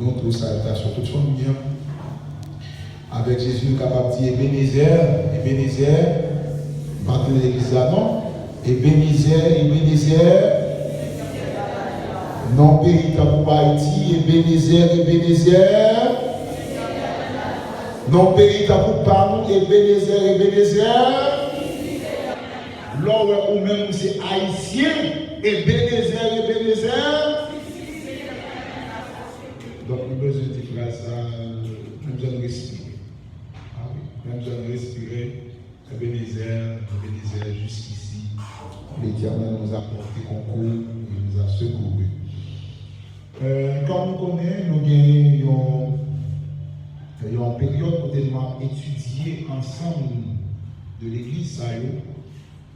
nous tous salutations toute famille. Avec Jésus, nous sommes capables de dire Ebenezer, maintenant l'église là, non? Ebenezer, non pays pour Haïti, Ebenezer, non pays pour Panou, Ebenezer, l'or ou même c'est haïtien, Ebenezer. Donc nous besoin de dire ça, nous allons respirer. Ah oui, nous allons respirer, Ebenezer jusqu'ici. L'Éternel nous a porté concours, il nous a secouru. Comme nous connaissons, nous avons une période où nous avons étudié ensemble de l'Église,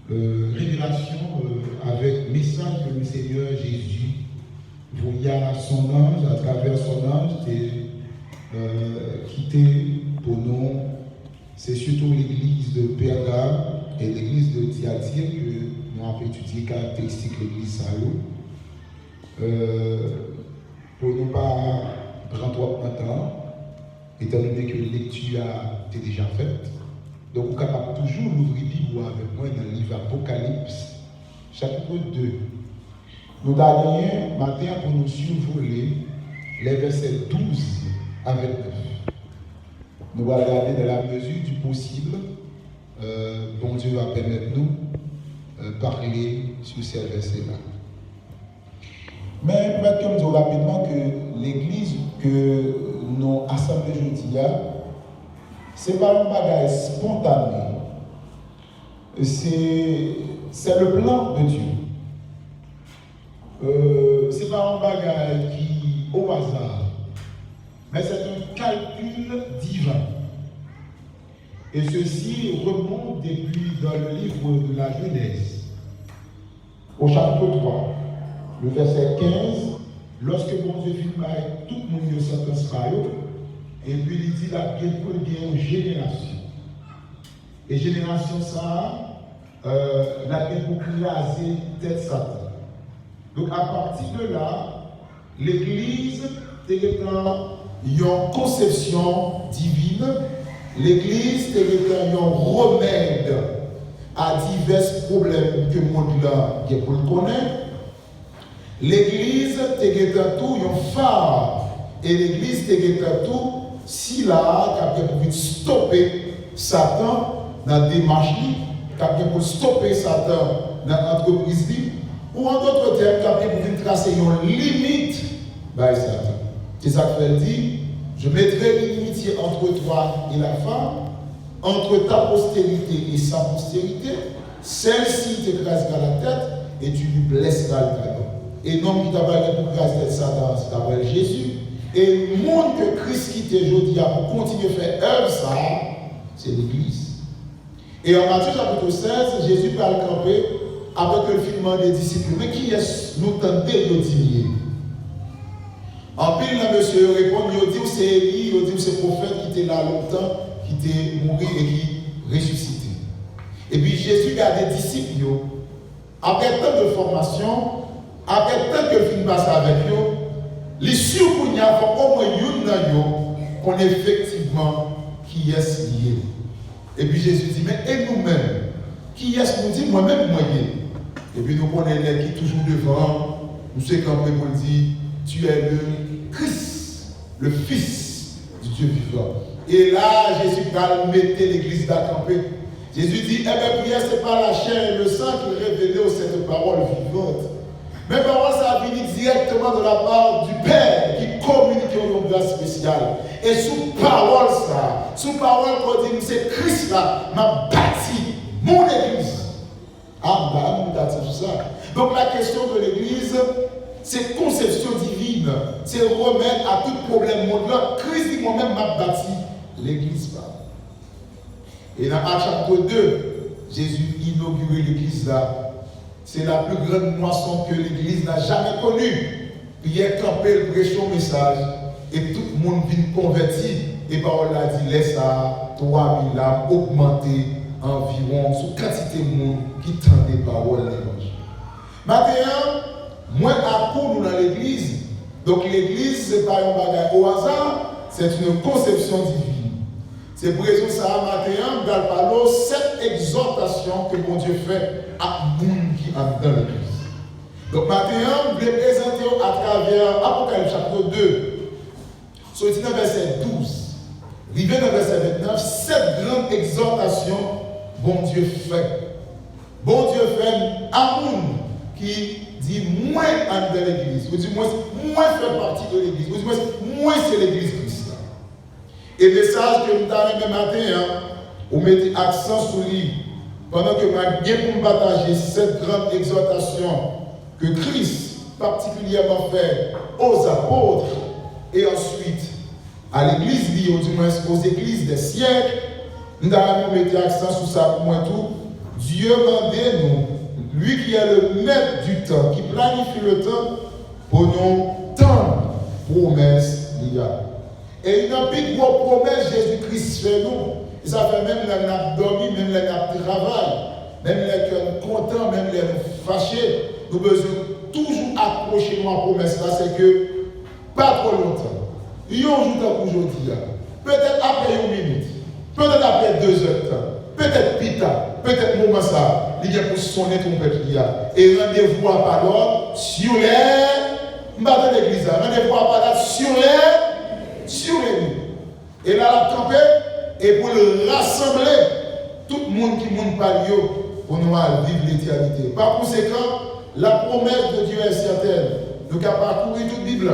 révélation avec message que le Seigneur Jésus voya son ange, à travers son ange, quitté pour nous. C'est surtout l'église de Pergame et l'église de Thyatire que nous avons étudié caractéristiques de l'église pour ne pas prendre trop de temps, étant donné que la lecture a été déjà faite. Donc, vous êtes capable toujours d'ouvrir la Bible avec moi dans le livre Apocalypse, chapitre 2. Nous allons matin pour nous survoler les versets 12 à 29. Nous allons regarder dans la mesure du possible. Bon Dieu va permettre nous parler sur ces versets-là. Mais maintenant, nous disons rapidement que l'église que nous assemblons aujourd'hui, ce n'est pas un bagage spontané. C'est le plan de Dieu. Ce n'est pas un bagage qui au hasard, mais c'est un calcul divin. Et ceci remonte depuis dans le livre de la Genèse, au chapitre 3, le verset 15, lorsque bon Dieu fit tout le monde s'entend, et puis il dit la une génération. Et génération ça, la bien pour craser tête Satan. Donc à partir de là, l'Église est une conception divine. L'Église est un remède à divers problèmes que le monde là pour le connaître. L'Église est tout un phare. Et l'Église est tout si là, qui a pour stopper Satan dans la démarche, qui a pour stopper Satan dans l'entreprise, ou en d'autres termes, qui a pour tracer une limite by Satan. C'est ça qu'elle dit, je mettrai l'unité entre toi et la femme, entre ta postérité et sa postérité, celle-ci t'écrasera la tête et tu lui blesseras le talon. Et non, qui t'a parlé pour craser Satan, c'est d'abord Jésus. Et le monde que Christ quitte aujourd'hui pour continuer à faire œuvre, ça, c'est l'Église. Et en Matthieu chapitre 16, Jésus parle camper avec le filament des disciples. Mais qui est-ce nous tenter de diminuer? En pile, là, monsieur répond, il dit c'est Élie, il dit c'est le prophète qui était là longtemps, qui était mort et qui ressuscité. Et puis Jésus garde des disciples, après tant de formation, après tant que le film passe avec eux, les surcoûts, il y a au moins une qu'on est effectivement qui est lié. Et puis Jésus dit, mais et nous-mêmes, qui est-ce nous dit, moi-même, moyen. Et puis nous connaissons qui toujours devant, nous sommes campés pour dire, tu es le Christ, le Fils du Dieu vivant. Et là, Jésus va mettre l'église d'acamper. Jésus dit, eh bien, prière, ce n'est pas la chair et le sang qui révèlent cette parole vivante. Mais parole, ça a venu directement de la part du Père qui communique une grâce spéciale. Et sous parole, ça, sous parole qu'on dit, c'est Christ là, m'a bâti mon église. Ah, bah, on a dit tout ça. Donc la question de l'église, c'est conception divine, c'est remède à tout problème mondial. Christ dit moi-même m'a bâti l'église. Et dans Actes chapitre 2, Jésus inauguré l'église là. C'est la plus grande moisson que l'église n'a jamais connue. Puis il a campé le prêchon message et tout le monde vient converti. Et parole a dit laisse ça, 3000 âmes augmenter environ sous quantité de monde qui tendait parole l'évangile. Maintenant, moi à court nous dans l'église, Donc l'église, ce n'est pas un bagage au hasard, c'est une conception divine. C'est pour raison ça, matin, nous allons parler cette exhortation que mon Dieu fait à monde qui est dans l'église. Donc maintenant, je vais présenter à travers Apocalypse chapitre 2, sorti dans verset 12, arrivé dans verset 29, cette grande exhortation, bon Dieu fait. Bon Dieu fait à monde qui dit moins en de l'église, ou du moins fait partie de l'église, ou du moins c'est l'église Christ. Et le message que nous avons le matin, on mettez accent sur lui, pendant que nous bien pour partager cette grande exhortation que Christ particulièrement fait aux apôtres et ensuite à l'église, ou du moins aux églises des siècles, nous avons mis accent sur ça pour moi tout. Dieu mandait nous, lui qui est le maître du temps, qui planifie le temps, pour nous tant promesses d'il y a. Et une plus grosse promesse Jésus-Christ fait nous. Et ça fait même les nous dormi, même les nous travail, même les cœurs contents, même les nous fâchés. Nous devons toujours approcher de la promesse là, c'est que pas trop longtemps. Il y a un jour aujourd'hui, peut-être après une minute, peut-être après 2 heures de temps, peut-être pita, peut-être moment ça, il y a pour sonner trompette il y a. Et rendez-vous à parole sur les, pas dans l'église, rendez-vous à parole sur les nuits. Et là, la tempête, et pour le rassembler, tout le monde qui monte par lui, pour nous vivre l'éternité. Par conséquent, la promesse de Dieu est certaine. Nous avons parcouru toute la Bible.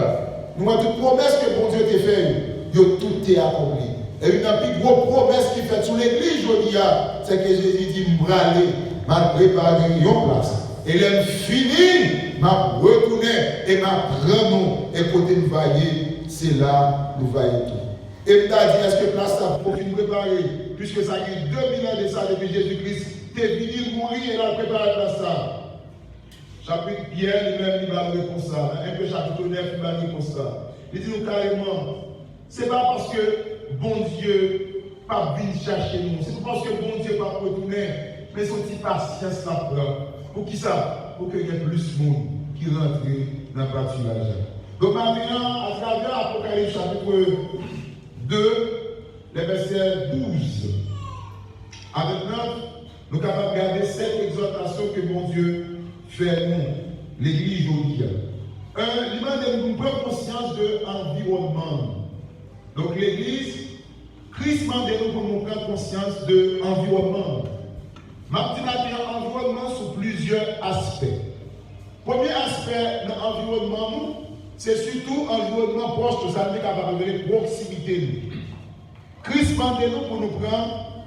Nous avons toute promesse que bon Dieu t'a fait, tout est accompli. Et une plus grosse promesse qui fait sur l'église aujourd'hui, c'est que Jésus dit, m'braler, m'a préparé une place. Et l'aime fini, m'a retourné et m'a prendre et côté nous vailler, c'est là nous vaillons tout. Et m'a dit, est-ce que place ça pour nous préparer, puisque ça y est 2000 ans de ça depuis Jésus-Christ, t'es venu mourir et là préparer place ça. Chapitre Pierre, lui-même, il va nous comme ça. Un peu chapitre 9, il va nous comme ça. Il dit nous carrément, c'est pas parce que bon Dieu pas venu chercher nous, c'est pas parce que bon Dieu pas retourner, mais son petit patience là pour qui ça? Pour qu'il y ait plus de monde qui rentre dans le pâturage. Donc maintenant, à travers Apocalypse chapitre 2, les versets 12 à 29, nous sommes capables de regarder cette exhortation que mon Dieu fait nous, l'église aujourd'hui. Il m'a prendre conscience de l'environnement. Donc l'église, Christ m'a demandé pour nous prendre conscience de l'environnement. Ma petite environnement sous plusieurs aspects. Premier aspect de l'environnement, c'est surtout l'environnement proche de ça, nous capable de proximité. Christ m'a demandé pour nous prendre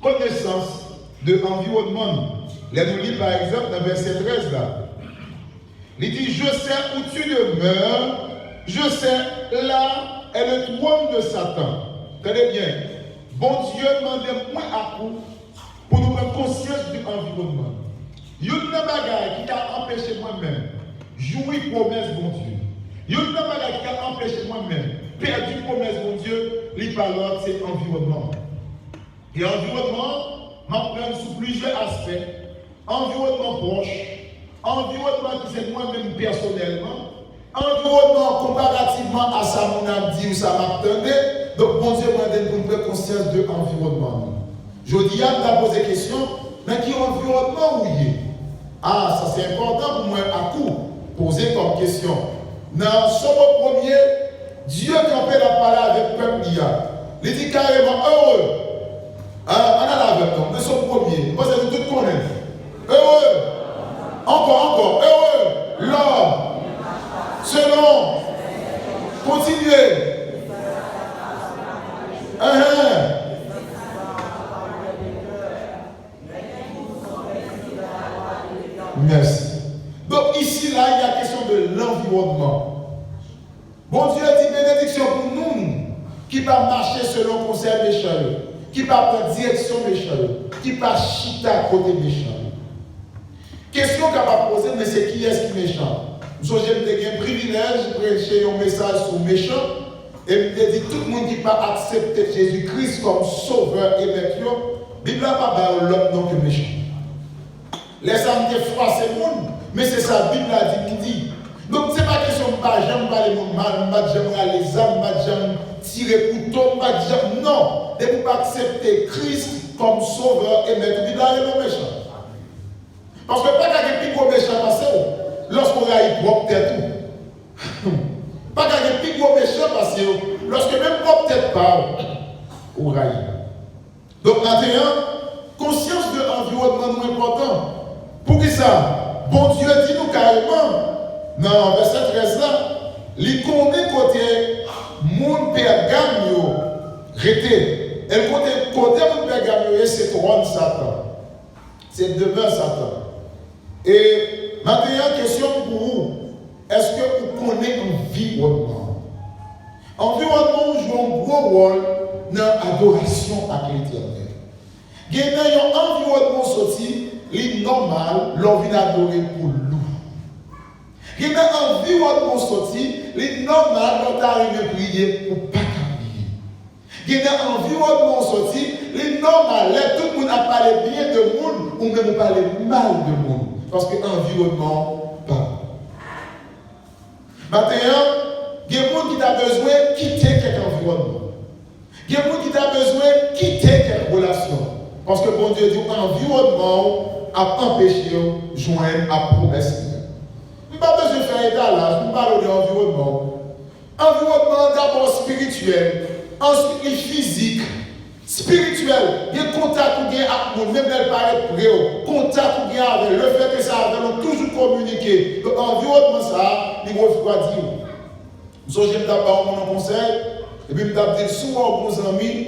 connaissance de l'environnement. Là, nous lisons par exemple dans verset 13 là. Il dit, je sais où tu demeures, je sais là est le trône de Satan. Tenez bien, bon Dieu m'a demandé moins à coup pour nous prendre conscience de l'environnement. Il y a une bagaille qui a empêché moi-même jouir promesse bon Dieu. Il y a une bagaille qui a empêché moi-même perdre promesse bon Dieu, les paroles c'est l'environnement. Et l'environnement m'apprend sous plusieurs aspects. Environnement proche, environnement qui c'est moi-même personnellement, environnement comparativement à ça mon âme dit ou ça m'attendait. Donc bon Dieu m'a donné pour prendre conscience de l'environnement. Je dis à me poser question, dans quel environnement où il est? Ah, ça c'est important pour moi à coup poser comme question. Dans Somme premier, Dieu campait la parole avec le peuple d'Ia. Il dit carrément heureux. On a la avec nous, mais Somme premier, vous allez tout connaître. Heureux. Encore, heureux. L'homme. Selon. Continuez. Merci. Donc ici, là, il y a question de l'environnement. Bon Dieu dit bénédiction pour nous, qui va marcher selon conseil méchant, qui va prendre direction méchant, qui va chita côté méchant. Question qu'on va poser, mais c'est qui est-ce qui est méchant? Nous j'ai un privilège de prêcher un message sur méchant, et me dit tout le monde qui va accepter Jésus-Christ comme sauveur et maître, la Bible n'a pas l'homme non que méchant. Les âmes des fois c'est le monde, mais c'est ça, la Bible a dit qui dit. Donc ce n'est pas question pas jamais parler mon mal, pas jamais les âmes, pas jamais tirer couteau, pas jamais non, de ne pas accepter Christ comme sauveur et maître de la vie méchant. Parce que pas qu'à des plus méchant passer lorsqu'on a eu propre tête tout. Pas qu'à des plus méchant passer lorsque même propre tête parle, on raille. Donc maintenant, conscience de l'environnement est important. Pour qui ça? Bon Dieu dit nous carrément, dans verset 13 là, il connaît côté mon Pergame yo rété. Elle côté mon Pergame c'est trône Satan. C'est demeure Satan. Et maintenant, question pour vous. Est-ce que vous connaissez l'environnement? L'environnement joue un gros rôle dans l'adoration à l'éternel. Il y a un environnement sorti, il est normal, l'on vient adorer pour nous. Il y a un environnement sorti, il est normal, l'on arrive à prier pour pas cambier. Il y a un environnement sorti, il est normal, là, tout le monde a parlé bien de monde, ou même parler mal de monde. Parce que l'environnement parle. Maintenant, il y a des gens qui ont besoin de quitter quelque environnement. Il y a des gens qui ont besoin de quitter quelque relation. Parce que bon Dieu dit l'environnement a empêché de joindre à promesse. Je n'ai pas besoin de faire étalage, je parle de l'environnement. Environnement d'abord spirituel, ensuite physique. Spirituel, il y a contact ou bien avec nous, même elle paraît près, contact ou bien avec le fait que ça avait toujours communiqué. Donc, l'environnement, ça, il faut dire. So, j'aime d'abord mon conseil, et puis je vais souvent aux bons amis,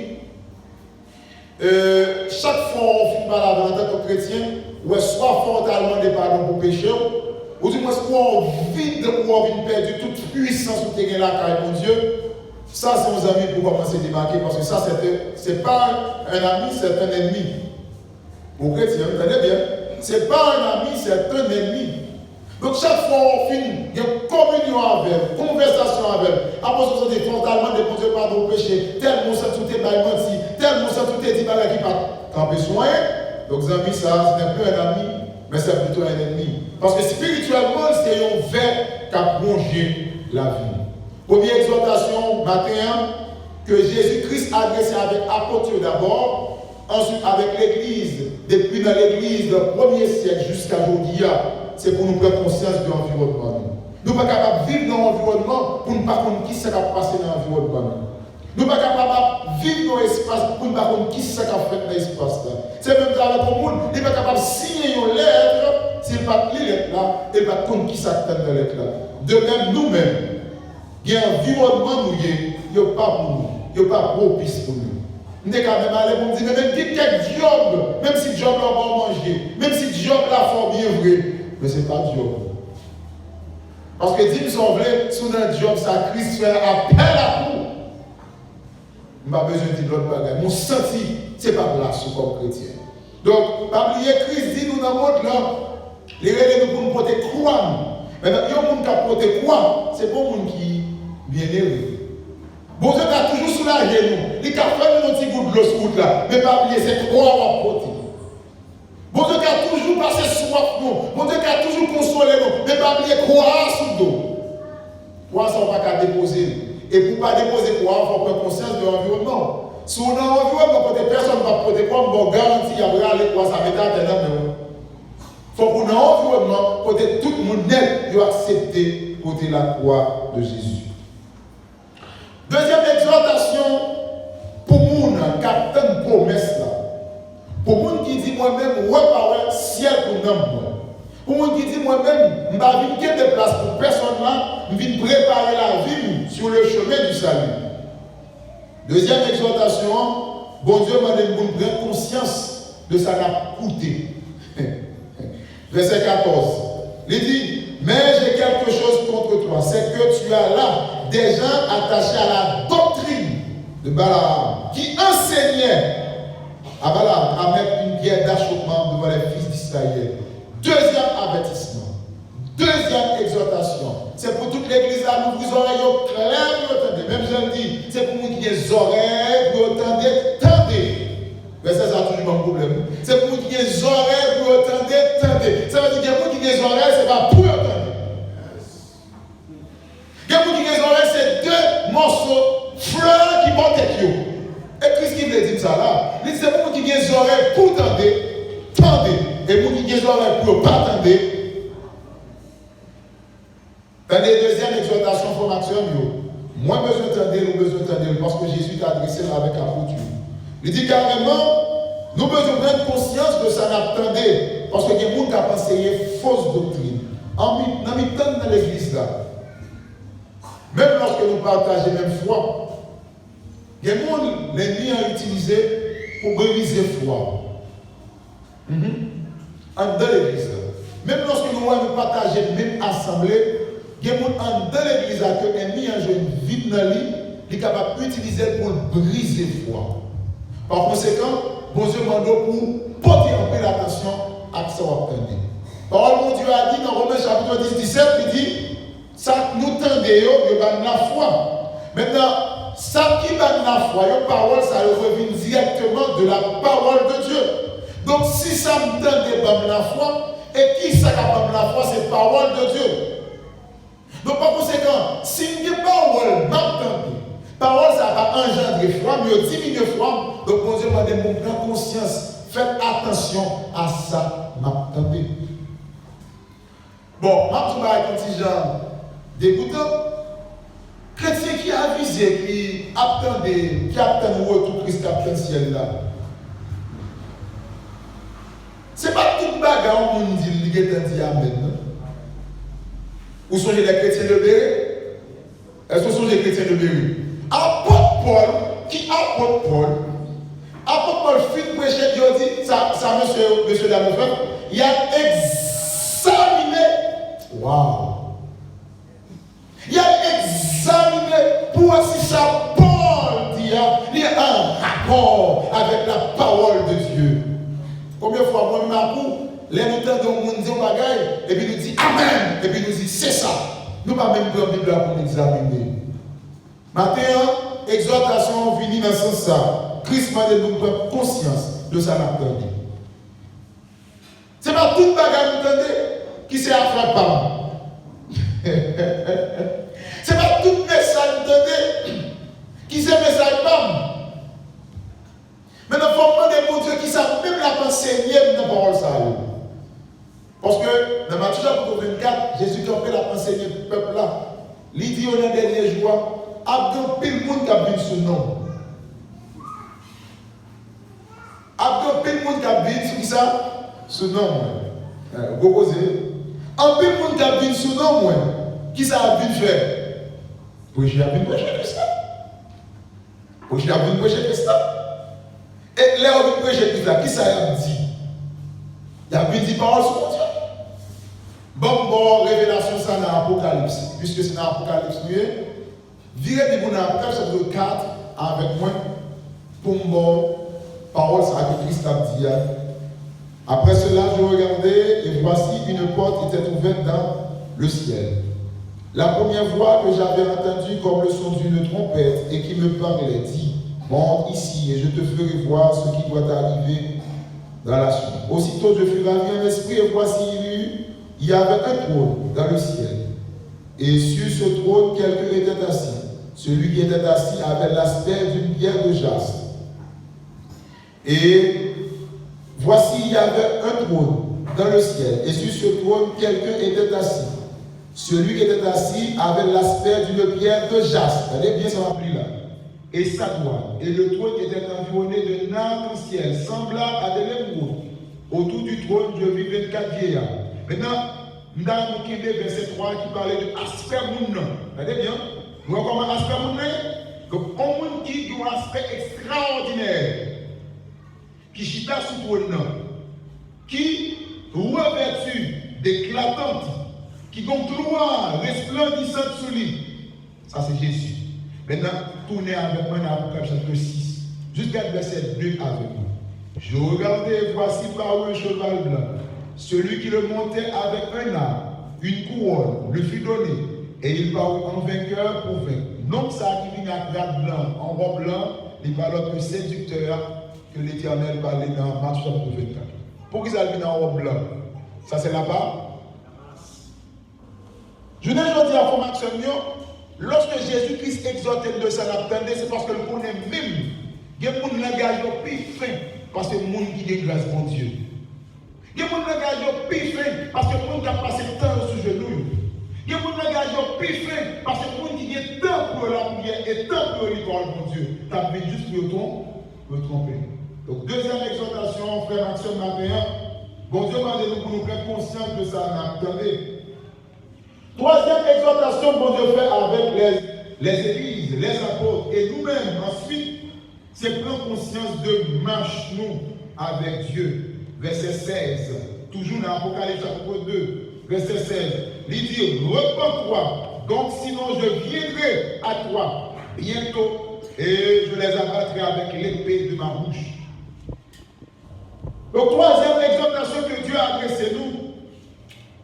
chaque fois on finit par la en tant que chrétien, ou soit frontalement des pardons pour péché, ou du moins, on vide ou on vient perdre toute puissance ou terrain là, car mon Dieu. Ça, c'est nos amis pour commencer à démarquer, parce que ça, c'est pas un ami, c'est un ennemi. Pour chrétien, vous entendez bien? C'est pas un ami, c'est un ennemi. Donc, chaque fois on finit, il y a une communion avec, conversation avec, après on se dit frontalement, déposer pardon au péché, tel mon sang tout est menti, tel mon sang tout est dit par qui pas t'en besoin. Donc, les amis, ça, ce n'est plus un ami, mais c'est plutôt un ennemi. Parce que spirituellement, c'est un verre qui a plongé la vie. Première exhortation matin que Jésus-Christ a adressé avec l'apôtre d'abord, ensuite avec l'Église, depuis dans l'Église du 1er siècle jusqu'à aujourd'hui, c'est pour nous prendre conscience de l'environnement. Nous ne sommes pas capables de vivre dans l'environnement pour ne pas connaître qui s'est passé dans l'environnement. Nous ne sommes pas capables de vivre dans l'espace pour ne pas connaître qui s'est fait dans l'espace. C'est même dans le monde, il n'est pas capable de signer une lettre, s'il n'est pas lire lettre là, il ne va pas connaître qui s'est fait dans la lettre là. De même, nous-mêmes, il y a un environnement il n'y a pas pour nous, il n'y a pas propice pour nous. Nous sommes quand même allés pour nous dire, même quel job, même si le job là va manger, même si le job là fort bien vrai, mais ce n'est pas le job. Parce que si nous sommes sous un job, ça Christ fait appel à nous. Je n'ai pas besoin de dire l'autre bagage. Mon senti, ce n'est pas place comme chrétien. Donc, pas oublier Christ dit nous dans le monde là, les relais nous pour nous porter croix. Mais il y a des gens qui portent croix, c'est pas les gens qui bien élevé. Bon Dieu a toujours soulagé nous. Il a fait nous un petit bout de l'eau sur là. Mais pas oublier, c'est croix à porter. Bon Dieu a toujours passé soif nous. Bon Dieu a toujours consolé nous. Mais pas oublier croix sur le dos. Croix, ça ne va pas déposer. Et pour ne pas déposer croix, il faut prendre conscience de l'environnement. Si on a un environnement, personne ne va porter croix, on garantit qu'il y a les croix, ça va être atteindre. Il faut qu'on ait un environnement, pour que tout le monde net doit accepter côté la croix de Jésus. Deuxième exhortation, pour les gens qui ont une promesse là. Pour les gens qui disent moi-même, ouais, pas ciel pour nous. Pour les gens qui disent moi-même, je ne vais pas de place pour personne là, je vais préparer la vie sur le chemin du salut. Deuxième exhortation, bon Dieu m'a donné une grande conscience de ça n'a coûté. Verset 14. Il dit, mais j'ai quelque chose contre toi, c'est que tu as là des gens attachés à la doctrine de Balaam, qui enseignaient à Balaam à mettre une pierre d'achoppement devant les fils d'Israël. Deuxième avertissement, deuxième exhortation, c'est pour toute l'église à nous, vos oreilles claires, vous entendez. Même je le dis, c'est pour nous qui avez des oreilles, vous entendez, tendez. Mais ça, c'est toujours un problème. C'est pour nous qui avez des oreilles, vous entendez, tendez. Ça veut dire que pour nous qui avez des oreilles, c'est pas pour entendre. dit ça là. Il dit c'est pour qui ont des oreilles pour tendre, tendez. Et pour qui ont des oreilles pour pas tendre. Dans les deuxième exhortation formation, moins besoin d'entendre, nous besoin d'entendre, parce que Jésus t'a adressé avec l'apôtre. Il dit carrément, nous besoin prendre conscience de ça n'attendait, parce que les gens qui ont enseigné fausse doctrine. En temps dans l'église là, même lorsque nous partageons la même foi, les gens l'ennemi a utilisé pour briser la foi. Dans l'église là. Même lorsque nous partageons la même assemblée, il y a des gens dans l'église que l'ennemi a joué une vie dans lui, il est capable d'utiliser pour briser la foi. Par conséquent, bon Dieu m'a pour porter un peu l'attention à ce qu'on obtient. Parole de Dieu a dit dans Romains chapitre 10, 17, il dit, ça nous tendons, il va la foi. Maintenant, ça qui va la foi, la parole, ça revient directement de la parole de Dieu. Donc, si ça me tend la foi, et qui ça capable la foi, c'est la parole de Dieu. Donc, par conséquent, si une parole m'attend, parole, ça va engendrer foi, mais diminuer foi. Donc, bon Dieu m'a dit, mon plein conscience, faites attention à ça, m'attendez. Bon, je vais un petit genre dégoûtant. Chrétien qui a visé, qui attendait, qui attend le retour Christ ciel là. Ce n'est pas toute bagarre où on dit qu'il est dit Amen. Ou sont les chrétiens de Béret? Est-ce que sont les chrétiens de Béret? Apôtre Paul, qui apôtre Paul, fit prêcher, il dit, ça monsieur Damofin, il a examiné. Waouh! Il a examiné pour voir si ça Paul dit, il est en rapport avec la parole de Dieu. Combien de fois, moi-même, à coup, les nous tendons, nous disons bagaille, et puis nous dit Amen, et puis nous dit c'est ça. Nous ne pas même prendre la Bible pour examiner. Maintenant, exhortation venue dans ce sens ça. Christ m'a dit nous prendre conscience de sa nature. Ce n'est pas toute bagaille nous tendez qui s'est affaire par moi. Ce n'est pas tout message nous tendez qui s'est message par moi. Maintenant, il faut demander pour Dieu qui savent même la enseigner dans la parole ça. Parce que dans Matthieu chapitre 24, Jésus qui a fait la enseigner le peuple là. Il dit au dernier jour, Abdon pile monde qui a vu ce nom. Abdon pile monde qui a vu ce nom. Vous posez. En pile monde qui a vu ce nom, qui ça a vu faire? Prêcher a vu prêcher Christ. Prêcher a vu prêcher Christ. Et là, on veut prêcher Christ, qui ça a dit? Il a vu 10 paroles sur mon Dieu. Bon, révélation ça dans l'Apocalypse. Puisque c'est dans l'Apocalypse, virez des bons dans l'Apocalypse chapitre 4 avec moi pour mon parole ça que Christ a dit. Après cela, je regardais et voici une porte était ouverte dans le ciel. La première voix que j'avais entendue comme le son d'une trompette et qui me parlait dit, monte ici et je te ferai voir ce qui doit arriver dans la suite. Aussitôt je fus ravi en esprit et voici il y avait un trône dans le ciel. Et sur ce trône, quelqu'un était assis. Celui qui était assis avait l'aspect d'une pierre de jaspe. Et voici, il y avait un trône dans le ciel. Et sur ce trône, quelqu'un était assis. Celui qui était assis avait l'aspect d'une pierre de jaspe. Allez bien, ça va plus là. Et sa toile. Et le trône était environné de nains du ciel, semblable à des émeraudes. Autour du trône, je vis 24 vieillards. Maintenant, nous avons le verset 3 qui parlait de aspect moun. Regardez bien. Nous avons comment aspect moun. Donc, un monde qui a un aspect extraordinaire, qui chita sous trône, qui revêtu d'éclatante, qui a une gloire resplendissante sous lui. Ça, c'est Jésus. Maintenant, tournez avec moi dans l'Apocalypse chapitre 6, jusqu'à verset 2 avec nous. Je regardais et voici par un cheval blanc. Celui qui le montait avec un arc, une couronne, lui fut donné, et il parut en vainqueur pour vaincre. Non, ça qui vient à grade blanc, en robe blanc, il parle plus séducteur que l'Éternel parlait dans Matthieu chapitre 24. Pourquoi ça vient en robe blanc? Ça c'est là-bas. Je ne dis à formation, lorsque Jésus-Christ exhortait de ça, c'est parce que le connaît même Il y a des gens qui ont plus fin parce que les gens qui ont grâce pour Dieu. Il y a des gens qui ont plus fin parce que les gens qui ont passé le temps sur les genoux. Il y a des gens qui ont plus fin parce que les gens qui ont temps pour la prière et temps pour l'histoire pour Dieu. Tu as fait juste pour me tromper. Donc, deuxième exhortation, frère Maxime matin. Bon Dieu m'a dit pour nous prendre conscience de ça. Troisième exhortation, bon Dieu fait avec les églises, les apôtres et nous-mêmes. Ensuite, c'est prendre conscience de marche nous avec Dieu. Verset 16. Toujours dans l'Apocalypse chapitre 2. Verset 16. Il dit, repens-toi, donc sinon je viendrai à toi bientôt et je les abattrai avec l'épée de ma bouche. Donc, troisième exhortation que Dieu a adressée nous,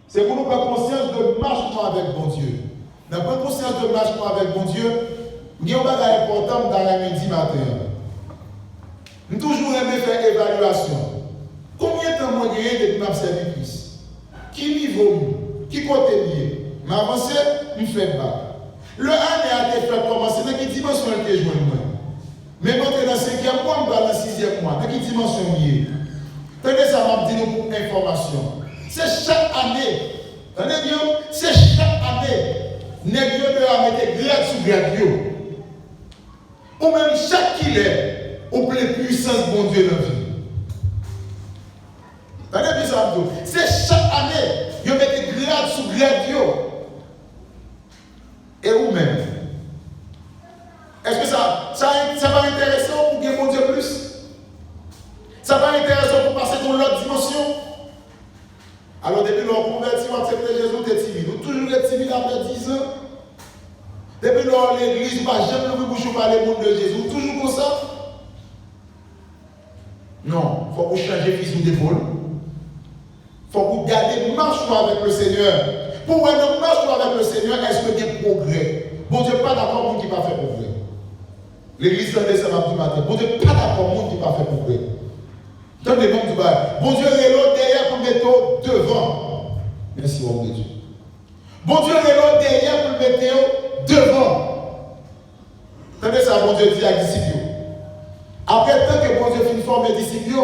c'est pour nous prendre conscience de marchement avec bon Dieu. Dans prendre conscience de marchement avec bon Dieu, il y a un bagage important dans la midi matin. Nous toujours aimé faire évaluation. Combien de temps moi j'ai depuis ma service? Qui niveau? Qui côté lié? M'avancer, je fais pas. Le année a été fait commencer, dans quelle dimension elle était jointe? Mais quand tu es dans le 5e mois, je vais dans le 6e mois. Dans quelle dimension lié? Tenez ça, m'a dit nous pour information. C'est chaque année. Tenez bien, c'est chaque année. N'est-ce pas mettre grade sous grade. Ou même chaque qu'il est, ou plein puissance bon Dieu dans la vie. Tenez bien ça, c'est chaque année. Vous mettez grade sous grade. Et vous-même. Est-ce que ça va intéresser pour gagner mon Dieu plus? Ça va intéresser pour passer dans l'autre dimension? Alors, depuis leur converti, on accepte Jésus, tu es timide. Vous toujours êtes timide après 10 ans. Depuis leur l'église, vous ne jamais ouvrir bouche pour parler au monde de Jésus. Toujours comme ça? Non, il faut que vous changez fusil d'épaule. Il faut que vous gardez marche avec le Seigneur. Pour vous marche avec le Seigneur, est-ce que il y a progrès? Bon Dieu, pas d'accord, monde qui n'a pas fait progrès. L'église s'en descend du matin. Bon Dieu, pas d'accord, monde qui n'a pas fait progrès. Tant des noms du bail. Bon Dieu, est là derrière pour mettre devant. Merci, mon Dieu. Bon Dieu, est là derrière pour mettre devant. Attendez ça, bon Dieu dit à disciples. Après, tant que bon Dieu finit de former les disciples,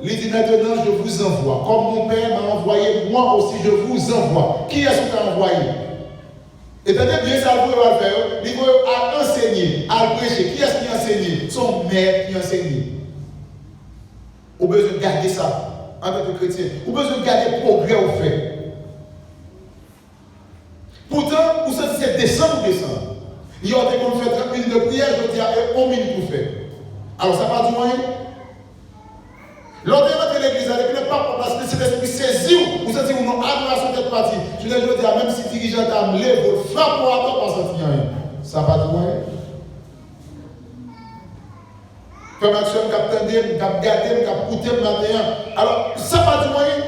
il dit maintenant, je vous envoie. Comme mon Père m'a envoyé, moi aussi, je vous envoie. Qui est-ce qui t'a envoyé? Et tenez bien ça, vous va faire. Il va enseigner, à prêcher. Qui est-ce qui enseigne? Son maître qui enseigne. Vous avez besoin de garder ça en tant que chrétien. Vous avez besoin de garder le progrès au fait. Pourtant, vous savez, c'est décembre. Il y a des gens qui font 30 minutes de prière, je dis à 1 minute pour faire. Alors, ça va du moyen. L'autre de l'église, depuis le pape, parce que c'est l'esprit saisi, vous savez, vous n'avez adoration de cette partie. Je dis, même si le dirigeant t'a amené, vous frappez pour attendre, parce que ça va du moyen. Comme action, je vais regarder, je vais écouter le matin. Alors, ça va du moyen.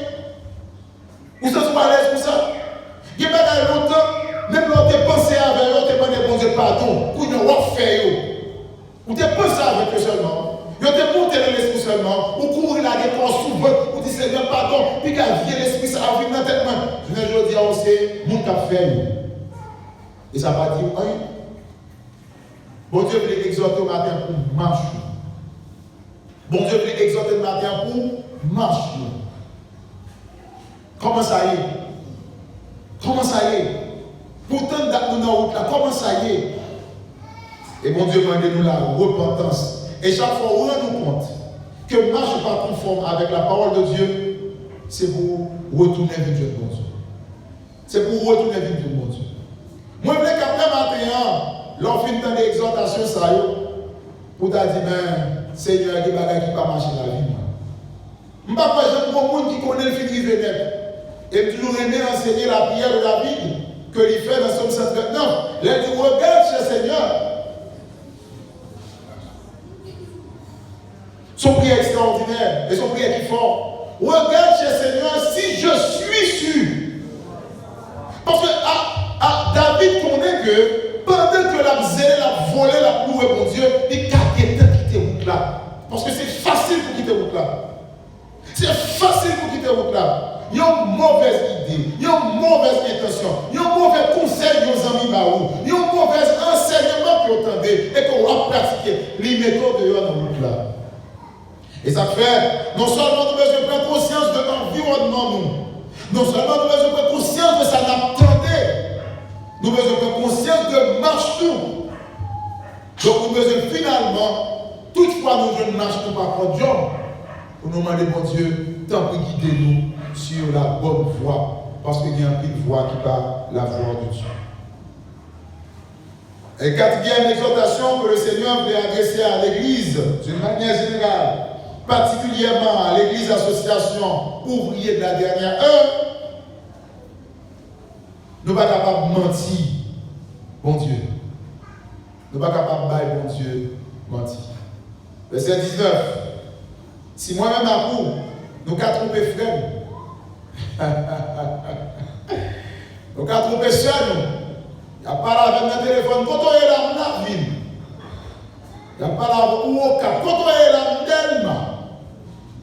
Vous êtes pas à l'aise pour ça? Il y a longtemps, même quand tu pensé avec eux, tu as demandé pardon. Pour ne pas faire. Vous avez pensé avec eux seulement. Vous avez monté dans l'esprit seulement. Vous courez là, des corps souvent. Vous dites Seigneur, pardon. Puis quand vient l'esprit, ça arrive dans la tête. Je vais dire aussi, mon cap fait. Et ça va dire, oui. Bon Dieu veut exhorter au matin pour marcher. Bon Dieu veut exhorter le matin pour marcher. Comment ça y est? Comment ça y est? Pourtant, nous dans la route là, comment ça y est? Et bon Dieu demande nous la repentance. Et chaque fois, on rend nous compte que marche pas conforme avec la parole de Dieu, c'est pour retourner vers Dieu de bon Dieu. C'est pour retourner vers Dieu de bon Dieu. Moi, je veux qu'après matin, l'on finit dans l'exhortation, ça y est, pour te dire, ben, Seigneur, il y a des bagages qui ne pas marcher dans la vie. Je ne sais pas, j'ai beaucoup de monde qui connaît le film de Vénètre. Et toujours aimé enseigner la prière de David, que il fait dans Somme 139. Il dit, regarde chez le Seigneur. Son prière extraordinaire et son prière qui est fort. Regarde chez le Seigneur si je suis sûr. Parce que David connaît que pendant que la zélé, la volée, la loué pour Dieu, il a quitté route là. Parce que c'est facile pour quitter route là. C'est facile pour quitter route là. Il y a une mauvaise idée, il y a une mauvaise intention, il y a un mauvais conseil de nos amis, il y a un mauvais enseignement que vous entendez et que ou à pratiquer, les méthodes de dans le là. Et ça fait, non seulement nous devons prendre conscience de l'environnement, non seulement nous devons prendre conscience de ça n'attendait, nous devons prendre conscience de marche tout. Donc nous devons finalement, toutefois nous ne marchons pas contre Dieu, pour nous demander, bon Dieu, tant que guider-nous sur la bonne voie. Parce qu'il y a une voie qui va la voie de Dieu. Et quatrième exhortation que le Seigneur veut adresser à l'Église, d'une manière générale, particulièrement à l'Église association ouvrier de la dernière heure, nous ne sommes pas capables de mentir, bon Dieu. Nous ne sommes pas capables de bailler, bon Dieu, mentir. Verset 19. Si moi-même à coup, nous avons trompé frère, nous avons trompé soeur, il n'y a pas là avec le téléphone, quand on est là, on a ville. Il n'y a pas là où on cap, quand on est là, tellement.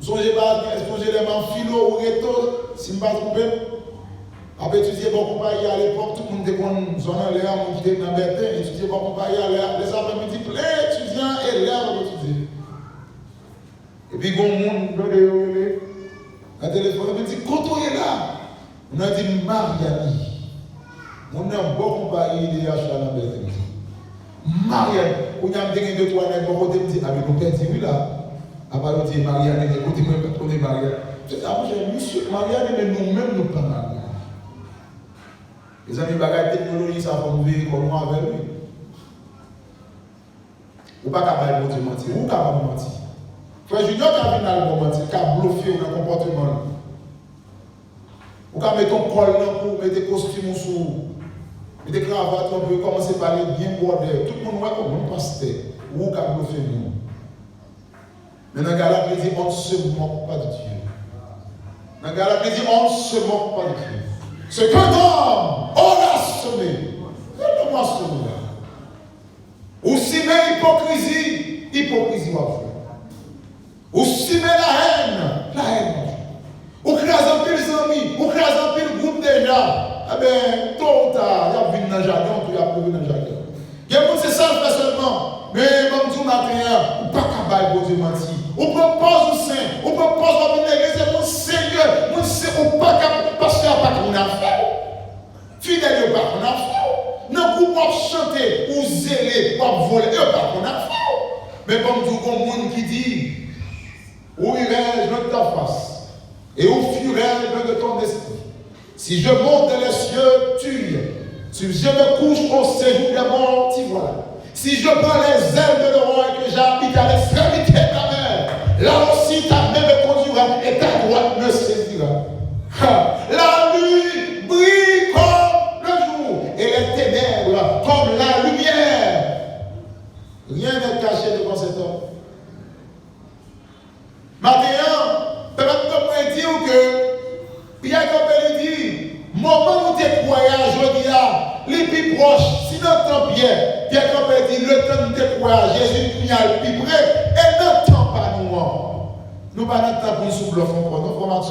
Songez les mains philo ou réto, si je ne me trompe pas. Après étudier bon compagnie à l'époque, tout le monde était dans zone en l'air, on était dans Bertin, étudier bon compagnie à l'air, les après-midi, plein d'étudiants et l'air pour étudier. Et puis, il y a un monde, un téléphone, il dit, quand on est là, on a dit Mariani. On a un bon compagnie de achat dans Bertin. Mariani, on a dit deux, trois nègres, on dit, ah, mais nous perdons, oui, là. Après, on dit Mariani, écoutez-moi, on est Mariani. Après, j'ai monsieur Mariani, mais nous-mêmes, nous pas Mariani. Les amis, bagages technologie, ça va nous vivre comme moi avec lui. Ou pas capable de mentir, ou capable de mentir. Frère Junior, qui a vu dans le mentir, qui a bluffé dans le comportement. Ou qui a mis ton col pour mettre des costumes sous, mettre des cravates, on peut commencer à parler bien bordé. Tout le monde voit comme un pasteur. Ou qui a bluffé nous. Mais dans le gars-là, il dit, on ne se moque pas de Dieu. Dans le gars-là, il dit, on ne se moque pas de Dieu. Ce qu'un homme aura semé, il aura semé. Ou si met hypocrisie, hypocrisie va faire. Ou si met la haine va faire. Ou crase un peu les amis, ou crase un peu le groupe déjà. Eh bien, tôt ou tard, il y a vu dans le jardin, ou il y a vu dans le jardin. Il y a c'est ça le fait seulement. Mais comme tout matin, ou pas capable de Dieu mentir. Ou peut pas au sein, ou peut pas dans l'église, mon Seigneur, mon Seigneur, ou pas capable, parce qu'il n'y a pas qu'on a fait. Fidèle, il n'y a pas qu'on a fait. Non, vous pouvez chanter, ou zéler, ou voler, il n'y a pas qu'on a fait. Mais comme tout le monde qui dit, où irai-je de ta face, et où fuirai-je de ton esprit. Si je monte dans les cieux, tu es. Si je me couche au séjour des morts, tu vois. Si je prends les ailes de l'oroi et que j'habite à l'extrémité de ta mer, là aussi ta main me conduira et ta droite me saisira. La nuit brille comme le jour et les ténèbres comme la lumière. Rien n'est caché devant cet homme. Maintenant, peut-être dire que Pierre Capel dit, moment où tu es croyant, je dis là, les plus proches, si notre Pierre Capel dit, le temps où tu es croyant, Jésus prie à le plus près, et n'entend pas nous. Nous pas notre temps pour nous souffler encore, nous formons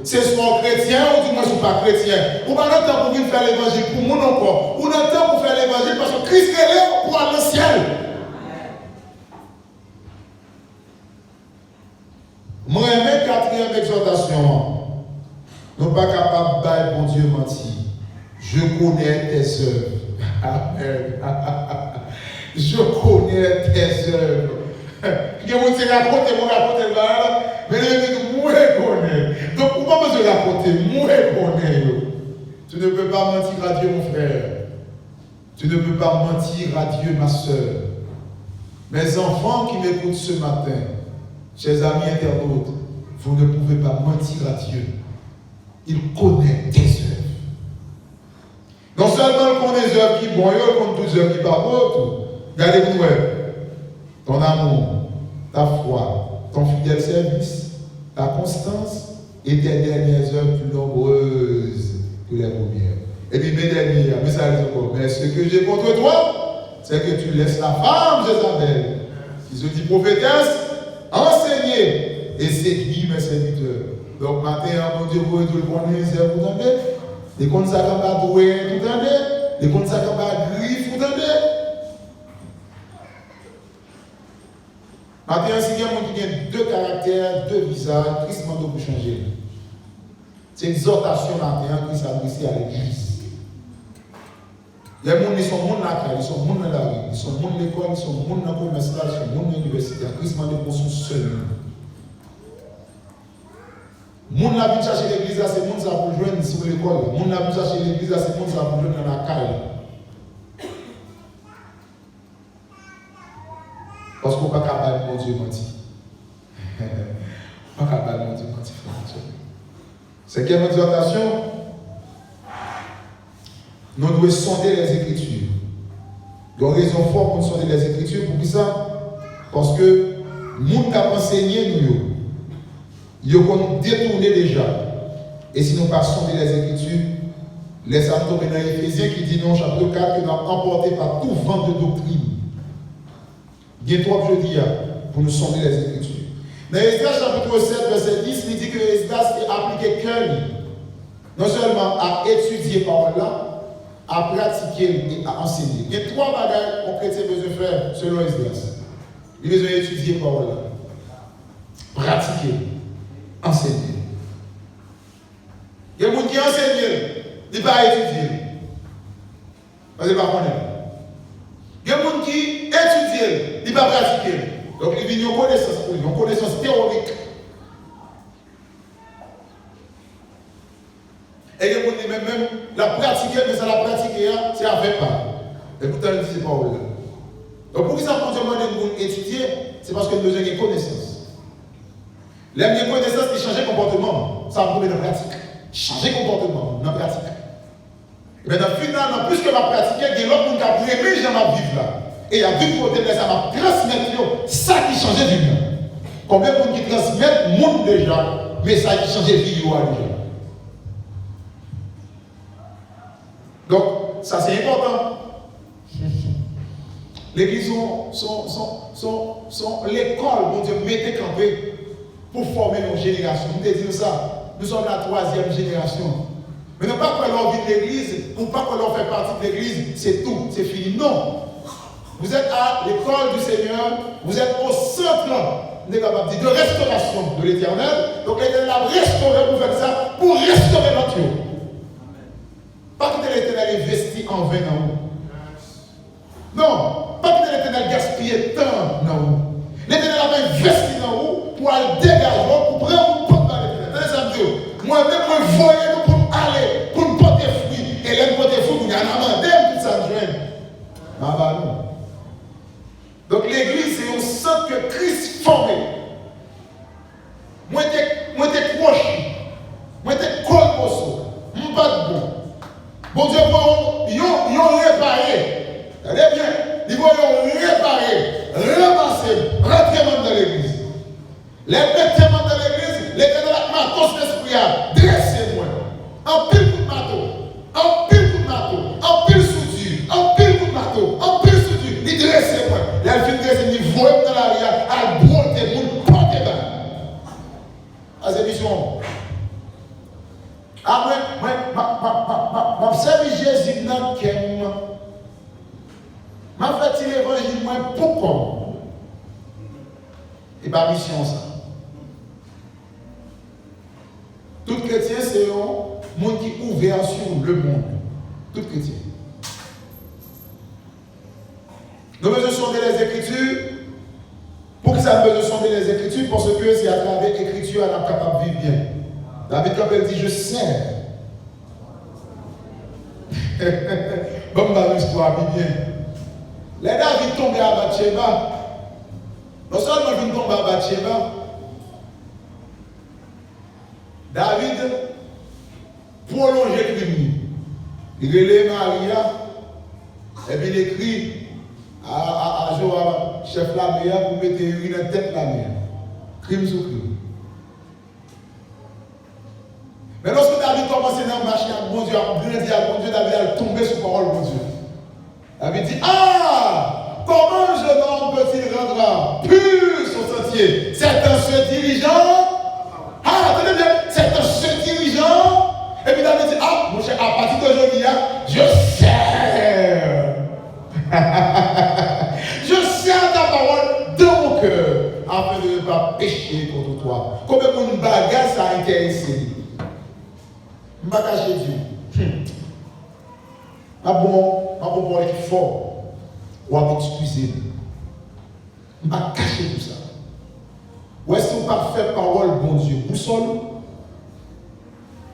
c'est soit chrétien ou du moins je ne suis pas chrétien. Ou pas notre temps pour venir faire l'évangile pour moi encore. Ou notre temps pour faire l'évangile parce que Christ est là pour aller au ciel. Moi, même quatrième exhortation, nous ne sommes pas capables de bailler pour Dieu mentir. Je connais tes œuvres. Amen. Je connais tes œuvres. Je vous dis raconter, mais moi je connais. Donc, pourquoi pas besoin de raconter? Moi je connais. Tu ne peux pas mentir à Dieu, mon frère. Tu ne peux pas mentir à Dieu, ma soeur. Mes enfants qui m'écoutent ce matin, chers amis internautes, vous ne pouvez pas mentir à Dieu. Il connaît tes œuvres. Non seulement il connaît les œuvres qui bon, il connaît toutes les œuvres qui pas bonnes. Regardez-vous, ton amour, ta foi, ton fidèle service, ta constance et tes dernières œuvres plus nombreuses que les premières. Et puis mes dernières, mais ça dit encore, mais ce que j'ai contre toi, c'est que tu laisses la femme Jézabel, qui se dit prophétesse, enseigner et séduire mes serviteurs. Donc, matin, mon Dieu, vous le connaissez, vous entendez? Les comptes ça comme la douée, vous entendez? Les comptes ça comme la griffe, vous entendez? Maintenant, si il y a un monde qui a deux caractères, deux visages, Christ m'a pour changer. C'est une exhortation maintenant qui s'adresse à l'église. Les gens, ils sont monde dans la caille, ils sont monde dans la rue, ils sont monde dans l'école, ils sont monde dans le commerce, ils sont monde dans l'université. Christ m'a pour son seul. Moun la vie chercher l'église, c'est moun ça pour joindre sur l'école. Moun la vie chercher l'église, c'est moun ça pour joindre dans la caille. Parce qu'on ne peut pas capable mon Dieu mentir. On ne peut pas capable mon Dieu mentir. C'est quelle exhortation? Nous devons sonder les Écritures. Il y a une raison forte pour sonder les Écritures. Pour qui ça? Parce que les gens qui ont enseigné nous, ils ont détourné déjà. Et si nous ne pas sonder les Écritures, les âmes tombent dans Éphésiens qui dit non, chapitre 4, que nous sommes emportés par tout vent de doctrine. Il y a trois jeudis pour nous sonder les Écritures. Dans Esdras chapitre 7, verset 10, il dit que Esdras est appliqué cœur, non seulement à étudier par là, à pratiquer et à enseigner. Il y a trois bagages qu'on chrétien besoin de faire selon Esdras. Il a besoin d'étudier par là, pratiquer, enseigner. Il y a des gens qui enseignent, ils ne pas étudier. Parce qu'ils ne pas connaître. Il y a des gens qui étudient, ils ne pas pratiquer. Donc il vient une connaissance pour lui, une connaissance théorique. Et il y a des gens qui même la pratiquer, mais ça la pratiquer, c'est avec pas. Et pourtant, il dit c'est pas là. Donc pour qui ça qu'on demande de étudier, c'est parce qu'il a besoin de connaissance. L'aime de connaissance, c'est changer comportement. Ça va trouver dans la pratique. Changer comportement, dans la pratique. Mais dans le final, plus que ma pratique, il y a l'autre qui a prévu dans ma vie là. Et il y a deux côtés de ça, va transmettre ça qui change du monde. Combien de gens qui transmettent le monde déjà, mais ça qui change de vie déjà. Donc, ça c'est important. L'église sont l'école, mon Dieu, mettez campé pour former nos générations. Nous te disons ça. Nous sommes la troisième génération. Mais non pas que l'on vit de l'église, ou pas que l'on fait partie de l'église, c'est tout, c'est fini. Non. Vous êtes à l'école du Seigneur, vous êtes au centre de restauration de l'Éternel. Donc l'Éternel a restauré pour faire ça, pour restaurer notre Dieu. Pas que l'Éternel investi en vain dans vous. Non, pas que l'Éternel gaspille temps dans vous. L'Éternel a investi dans vous pour aller dégager, pour prendre une porte dans l'Éternel. Moi-même, je voyais nous pour aller, pour nous porter fruit. Et les porter fruit, vous avez demandé tout ça de joindre. Ah bah non. Donc l'église, c'est un centre que Christ formé. Moi, t'es croché. Moi, t'es colposo. Je pas de bon. Bon Dieu, ils ont réparé. Regardez bien. Ils vont réparer, ramasser, rentrer dans l'église. Les mettez dans l'église, l'Éternel a matos l'esprit à dressez-moi. En pile coup de marteau, en pile coup de marteau, en pile soudure, en pile coup de marteau, en pile soudure. Il dressez-moi. Il a fait dresser, il voit dans l'arrière, à broter, pour porter bas. À cette mission. Ah, ma servi Jésus dans le cœur. Ma fait l'évangile, moi, pourquoi? Et pas mission ça. Tout chrétien, c'est un monde qui est ouvert sur le monde. Tout chrétien. Nous devons sonder les Écritures. Pour que ça besoin sonder les Écritures, parce que c'est à travers l'Écriture qu'on est capable de vivre bien. David, quand il dit, je sais. Bon, bah, l'histoire vit bien. Les David tombent à Bathsheba. Non seulement il tombe à Bathsheba, David prolonge le crime. Il relève Maria et puis il écrit à Joab, chef de la mer, pour mettre une tête de la mer. Crime sur crime. Mais lorsque David commence à marcher à bon Dieu, à grandir à bon Dieu, David a tombé sur parole de bon Dieu. David dit, ah, comment un jeune homme peut-il rendre pur son sentier? C'est un se dirigeant. Ah, attendez bien, c'est un se dirigeant. Et puis David dit, ah, mon cher, à partir d'aujourd'hui, je sers. Je sers ta parole dans mon cœur. afin de ne pas pécher contre toi. Combien de bagages ça a intéressé? Je ne vais pas cacher Dieu. Ma bon pour être fort, ou à m'excuser. Je ne vais pas cacher tout ça. Ou est-ce qu'on pas fait parole, bon Dieu, boussole?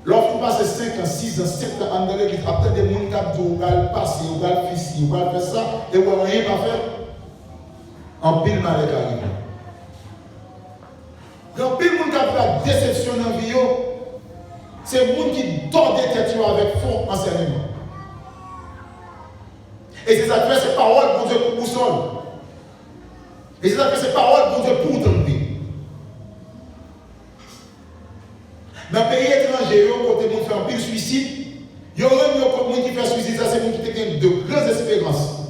Lorsqu'on passe 5 ans, 6 ans, 7 ans en l'église, après des gens qui ont passé, qui ont fait ci, qui ont fait ça, et vous n'avez rien pas fait, en pile mal est arrivé. Donc, pile monde qui a fait la déception dans la vie, c'est le monde qui tord des têtes avec faux enseignement. Et c'est ça que fait ces paroles pour Dieu pour boussole. Et c'est ça que fait ces paroles pour Dieu pour tomber. Dans le pays étranger, côté monde fait un pile suicide, il y a un monde qui fait suicide, ça c'est monde qui a de grandes espérances.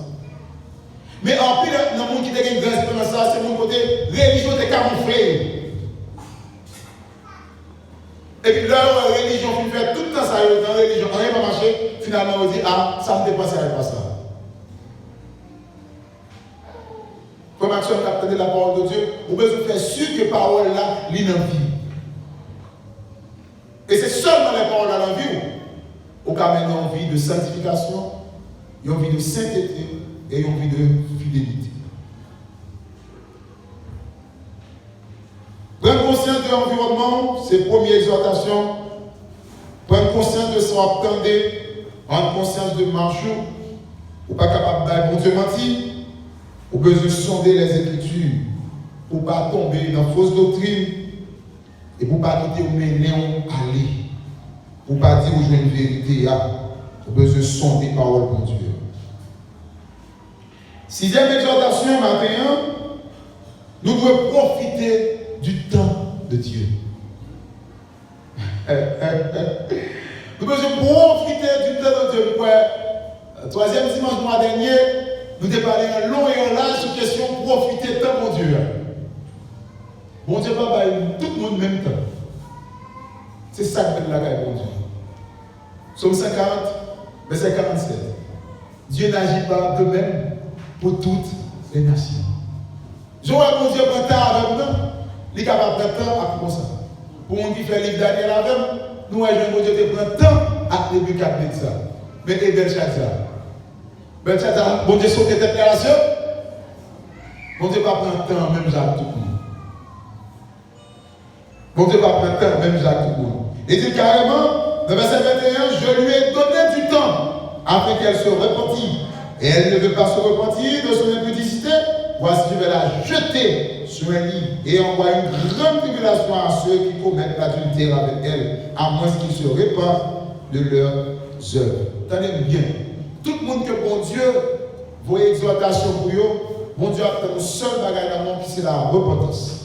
Mais en pile, dans le monde qui a de grandes espérances, ça c'est mon côté religion de camouflé. Et puis leur religion, vous faites tout le temps ça, dans la religion, rien va marcher, finalement on dit, ah, ça me dépasse avec ça. Comme action captée de la parole de Dieu, vous pouvez faire sûr que la parole là, l'inenvie. Et c'est seulement les paroles dans la vie où on amène une vie de sanctification, une vie de sainteté et une vie de fidélité. Prendre conscience de l'environnement, c'est la première exhortation. Prendre conscience de son attendé, prendre conscience de marcher, ou pas capable d'aller pour Dieu mentir, ou besoin de sonder les Écritures, pour ne pas tomber dans fausse doctrine, et pour ne pas quitter ou mener aller. Pour ne pas dire où je une vérité, ou besoin de sonder parole pour Dieu. Sixième exhortation, matin, nous devons profiter du temps de Dieu. Nous devons profiter du temps de Dieu. Troisième dimanche mois dernier, nous avons parlé en long et en large sur la question profiter du temps de Dieu. Bon Dieu va bailler tout le monde en même temps. C'est ça que fait la gueule, bon Dieu. Psaume 50, verset 47. Dieu n'agit pas de même pour toutes les nations. Je vois que mon Dieu prend temps avec nous. Il est capable de prendre temps à pour ça. Pour nous qui fait livre Daniel avec nous, mon Dieu te prend temps à début 4 minutes ça. Mais et Belshazzar. Belshazzar, bon Dieu saute tête à la cieux. Bon Dieu va prendre temps, même Jacques tout le monde. Bon Dieu va prendre temps, même Jacques tout le monde. Il dit carrément, dans verset 21, je lui ai donné du temps afin qu'elle se repentisse. Et elle ne veut pas se repentir de son impudicité. Voici, je vais la jeter sur un lit et envoyer une grande tribulation à ceux qui commettent l'adultère avec elle, à moins qu'ils se répandent de leurs œuvres. Tenez bien, tout le monde que bon Dieu voit exhortation pour eux, bon Dieu a fait un seul bagage dans le monde qui c'est la repentance.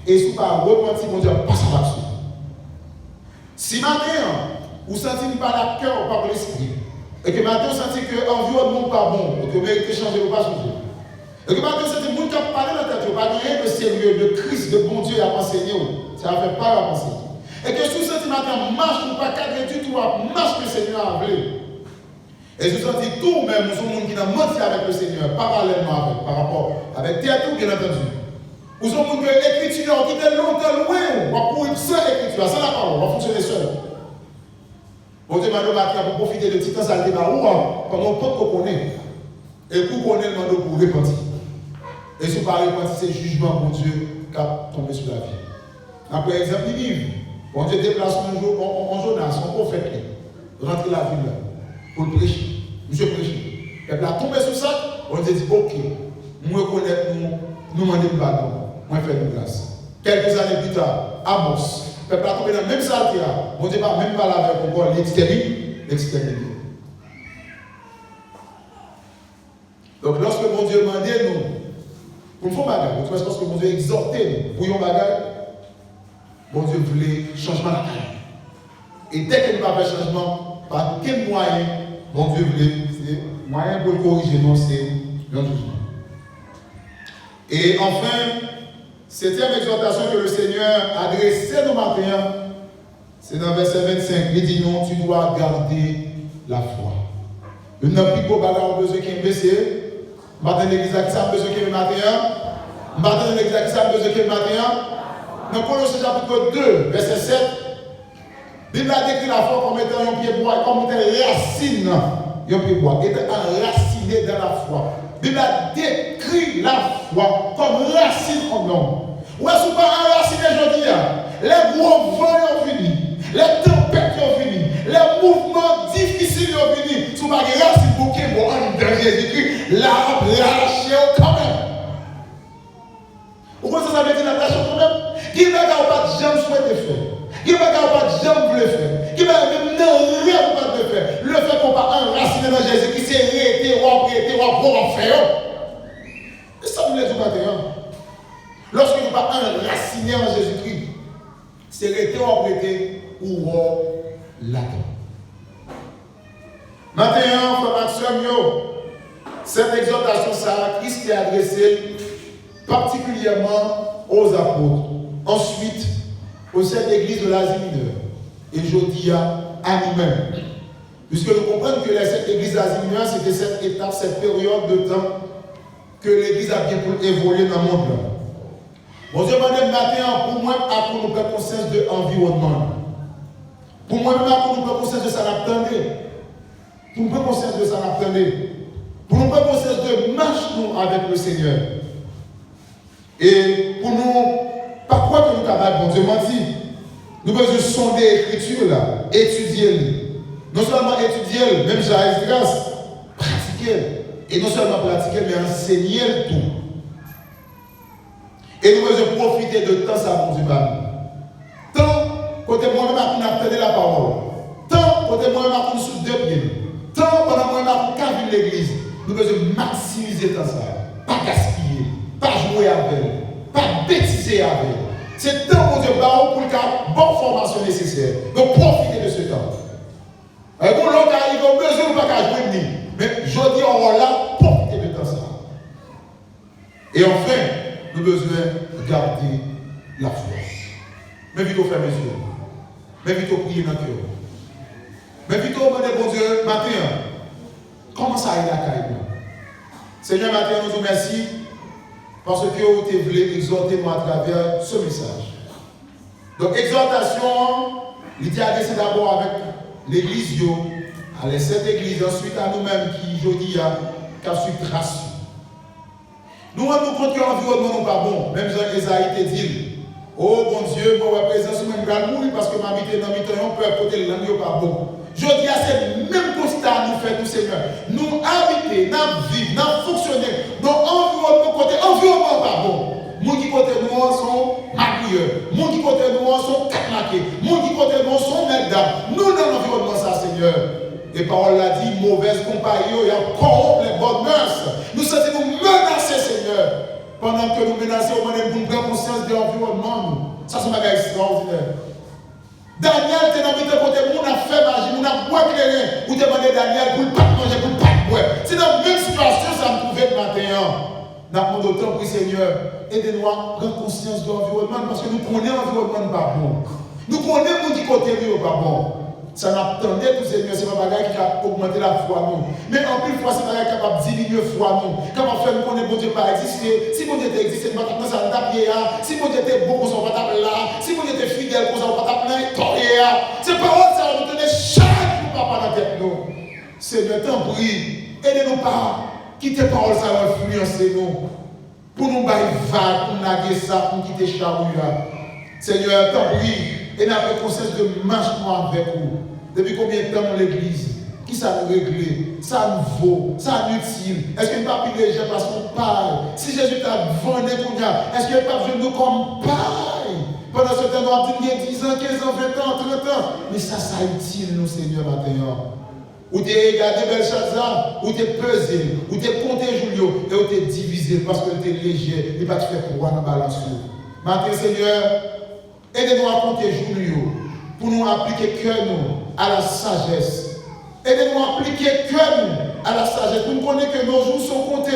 Et si vous ne pas repentir, bon Dieu passe à l'action. Si maintenant, vous sentez pas la cœur par l'esprit, et que maintenant vous sentez que l'environnement n'est pas bon, et que vous méritez changer, vous ne pas changer. Et que maintenant vous sentez que vous ne parlez dans la tête, vous ne parlez rien de sérieux, de Christ, de bon Dieu à enseigner, ça ne fait pas à penser. Et que si vous sentez maintenant, marche ou pas cadrer du tout, marche que le Seigneur a voulu. Et si vous sentez tout même, nous sommes gens qui n'ont menti avec le Seigneur, parallèlement avec, par rapport avec théâtre, bien entendu. Nous sommes gens que l'écriture qui est longtemps loin, on va courir sans l'écriture, sans la parole, on va fonctionner seul. Bon Dieu m'a demandé pour profiter de petit temps, ça a été où, pendant le temps qu'on connaît. Et pour qu'on ait le mandat pour repentir. Et si vous parlez de repentir, c'est le jugement, bon Dieu, qui a tombé sur la vie. Après exemple, il dit, bon Dieu déplace un jour, en Jonas, son prophète, rentrer la ville là, pour le prêcher. Monsieur prêcher. Et puis, il a tombé sur ça, on dit, ok, nous reconnaissons, nous demandons pardon, moi faire une grâce. Quelques années plus tard, Amos. Le peuple a tombé dans la même salle qu'il y a. Bon Dieu va même pas la avec encore l'extérieur. Donc lorsque mon Dieu demandait nous, pour nous faire bagarre, lorsque mon Dieu exhortait nous, pour nous bagarre, mon Dieu voulait changement de la carrière. Et dès qu'il n'y a pas de changement, par quel moyen, mon Dieu voulait, c'est moyen pour le corriger, non, c'est un jugement. Et enfin, septième exhortation que le Seigneur a adressée nos matins, c'est dans verset 25. Il dit non, tu dois garder la foi. Il n'a plus beau bagarre besoin qu'il me baisse. Matin l'église qui a besoin qu'il me matin. Matin dans l'exercice, ça me besoin que matin. Dans Colossiens chapitre 2, verset 7, la Bible a décrit la foi comme étant un pied bois, comme étant une racine, un pied bois, étant enraciné dans la foi. La Bible a décrit la foi comme racine en homme. Ou est-ce que pas enraciné aujourd'hui? Les gros vents ont fini, les tempêtes ont fini, les mouvements difficiles ont fini. Si vous n'avez pas racine pour qu'il y ait un Jésus-Christ, l'arbre lâché quand même. Vous pensez que ça veut dire la lâché quand même? Qui ne va pas jamais souhaiter faire? Qui ne va pas jamais le faire? Qui ne va même rêve pas de faire? Le fait qu'on va enraciner dans Jésus-Christ, c'est arrêter ou arrêter ou avoir faire. Et ça vous le dit maintenant. Lorsque nous ne pas enraciner en Jésus-Christ, c'est arrêter ou arrêter ou l'attendre. Maintenant, frère Maxime, cette exhortation, ça, Christ est adressée particulièrement aux apôtres. Ensuite, au sein de l'église de l'Asie mineure. Et je dis à nous-mêmes. Puisque nous comprenons que cette église d'Asie mineure, c'était cette étape, cette période de temps que l'église a bien pour évoluer dans le monde. Bon Dieu, madame, matin, pour moi, à nous prendre conscience de l'environnement. Pour moi, même à nous prendre conscience de ça, l'attendez. Pour nous prendre conscience de ça, l'attendez. Pour nous prendre conscience de marche nous avec le Seigneur. Et pour nous, par quoi que nous capables, bon Dieu m'a dit, nous devons sonder l'écriture là, étudier. Non seulement étudier, même j'ai grâce, pratiquer. Et non seulement pratiquer, mais enseigner tout. Et nous devons profiter de temps ça, bon Dieu m'a dit. Tant, côté moi-même, à nous attendre la parole. Tant, côté moi-même, à nous sous deux pieds. Tant, pendant moi-même, à nous caver l'église. Nous devons maximiser temps ça. Pas gaspiller, pas jouer avec, pas bêtiser avec. C'est temps pour Dieu pour le cas, bonne formation nécessaire. Donc profitez de ce temps. Et pour l'autre, il a besoin de ne pas jouer. Mais je dis, on va là, profitez de temps ça. Et enfin, nous avons besoin de garder la foi. Mais vite au faire mes yeux. Mais vite au prier dans le cœur. Mais vite au demander bon Dieu, matin, comment ça aille la caille? Seigneur, matin, nous vous remercions. Parce que vous voulez exhorter moi à travers ce message. Donc, exhortation, il était adressé d'abord avec l'église, à cette église, ensuite à nous-mêmes qui, aujourd'hui, a su tracer. Nous rendons compte que l'environnement n'est pas bon. Même Jean Esaïe dit, oh bon Dieu, moi, présence, même je mourir parce que ma vie est dans mes temps, on peut côté de l'angle, n'est pas bon. Je dis à ce même constat nous fait tout Seigneur. Nous habiter, nous vivre, nous fonctionner dans l'environnement côté environnement pas bon. Nous qui côté nous sont maquilleurs, nous qui côté nous sont catmaqués, nous qui côté nous sont mesdames. Nous dans l'environnement ça Seigneur. Et parole l'a dit, mauvaise compagnie, il y a corrompre les bonnes mœurs. Nous sommes nous menacer Seigneur. Pendant que nous menaçons, on prend conscience de l'environnement. Ça c'est un bagage extraordinaire. Daniel, tu es dans le côté, on a fait magie, on a boit clair, ou demandé Daniel pour ne pas manger, pour ne pas boire. C'est dans la même situation, ça me trouvait le matin. Nous avons autant pour Seigneur, aidez-nous à prendre conscience de l'environnement, parce que nous connaissons l'environnement pas bon. Nous connaissons qui côté n'est pas bon. Ça n'attendait tout Seigneur, c'est pas bagage qui a augmenté la foi nous. Mais en plus fois, c'est pas capable de diminuer la foi nous. Capable de faire nous connaître bon Dieu pas exister. Si bon Dieu existait, nous ne pouvons pas taper là. Si bon Dieu était bon, on ne va pas taper là. Si bon Dieu était fidèle, on ne va pas taper là. C'est parole, ça va nous donner chaque jour papa dans la tête nous. Seigneur, t'en prie, aidez-nous pas. Quittez parole, ça va influencer nous. Pour nous bailler vague, pour nous naguer ça, pour nous quitter charrue. Seigneur, t'en prie. Et nous avons conscience de marche avec vous. Depuis combien de temps dans l'église? Qui ça nous régler? Ça nous vaut? Ça nous utile? Est-ce que nous ne pas prier les gens parce qu'on parle? Si Jésus t'a vendu, est-ce qu'il n'y a pas besoin de nous comme pareil? Pendant ce temps, nous avons dit 10 ans, 15 ans, 20 ans, 30 ans. Mais ça utile nous, Seigneur, maintenant. Ou tu regardé Belshazzar, ou tu es pesé, ou tu es compté Julio, et ou tu es divisé parce que tu es léger, et pas tu fais pour dans la balance. Maintenant, Seigneur, aidez-nous à compter Julio pour nous appliquer cœur nous à la sagesse. Aidez-nous à appliquer cœur nous à la sagesse. Pour nous connaître que nos jours sont comptés.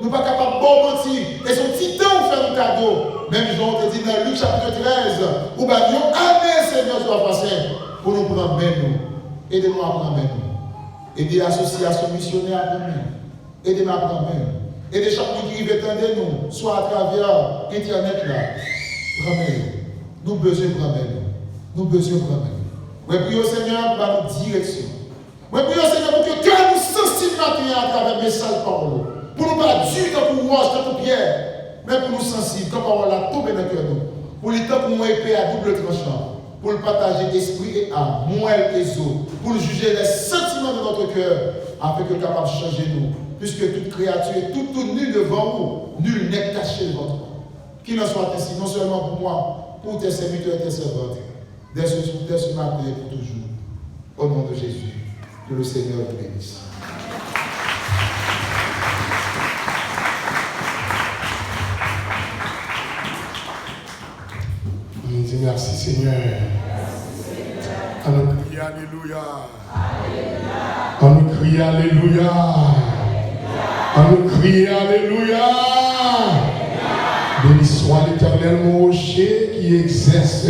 Nous ne sommes pas capables de bon mentir. Et son petit temps pour faire un cadeau. Même Jean te dit dans Luc chapitre 13, où nous avons année, Seigneur, soit passé pour nous prendre main nous. Aidez-nous à prendre main nous. Aidez l'association missionnaire à prendre main. Aidez-nous à prendre main. Et de chaque monde qui veut attendre nous, soit à travers Internet là, nous besoin de nous besoin de nous. Oui, prions Seigneur pour notre direction. Oui, prions Seigneur pour que cœur nous sensible à travers mes sales paroles. Pour nous pas dur comme pour roche, comme pour pierre, mais pour nous sensibles, comme parole a tombé dans le cœur nous. Pour le temps pour nous épée à double tranchant. Pour le partager esprit et âme, moelle et os, pour le juger les sentiments de notre cœur, afin que capable de changer nous. Puisque toute créature est tout nul devant vous, nul n'est caché devant toi. Qu'il en soit ainsi, non seulement pour moi, pour tes serviteurs et tes servantes, dès ce matin et pour toujours. Au nom de Jésus, que le Seigneur vous bénisse. On dit merci Seigneur. On nous crie Alléluia. On nous crie Alléluia. On nous crie Alléluia. Béni soit l'Éternel mon rocher qui exerce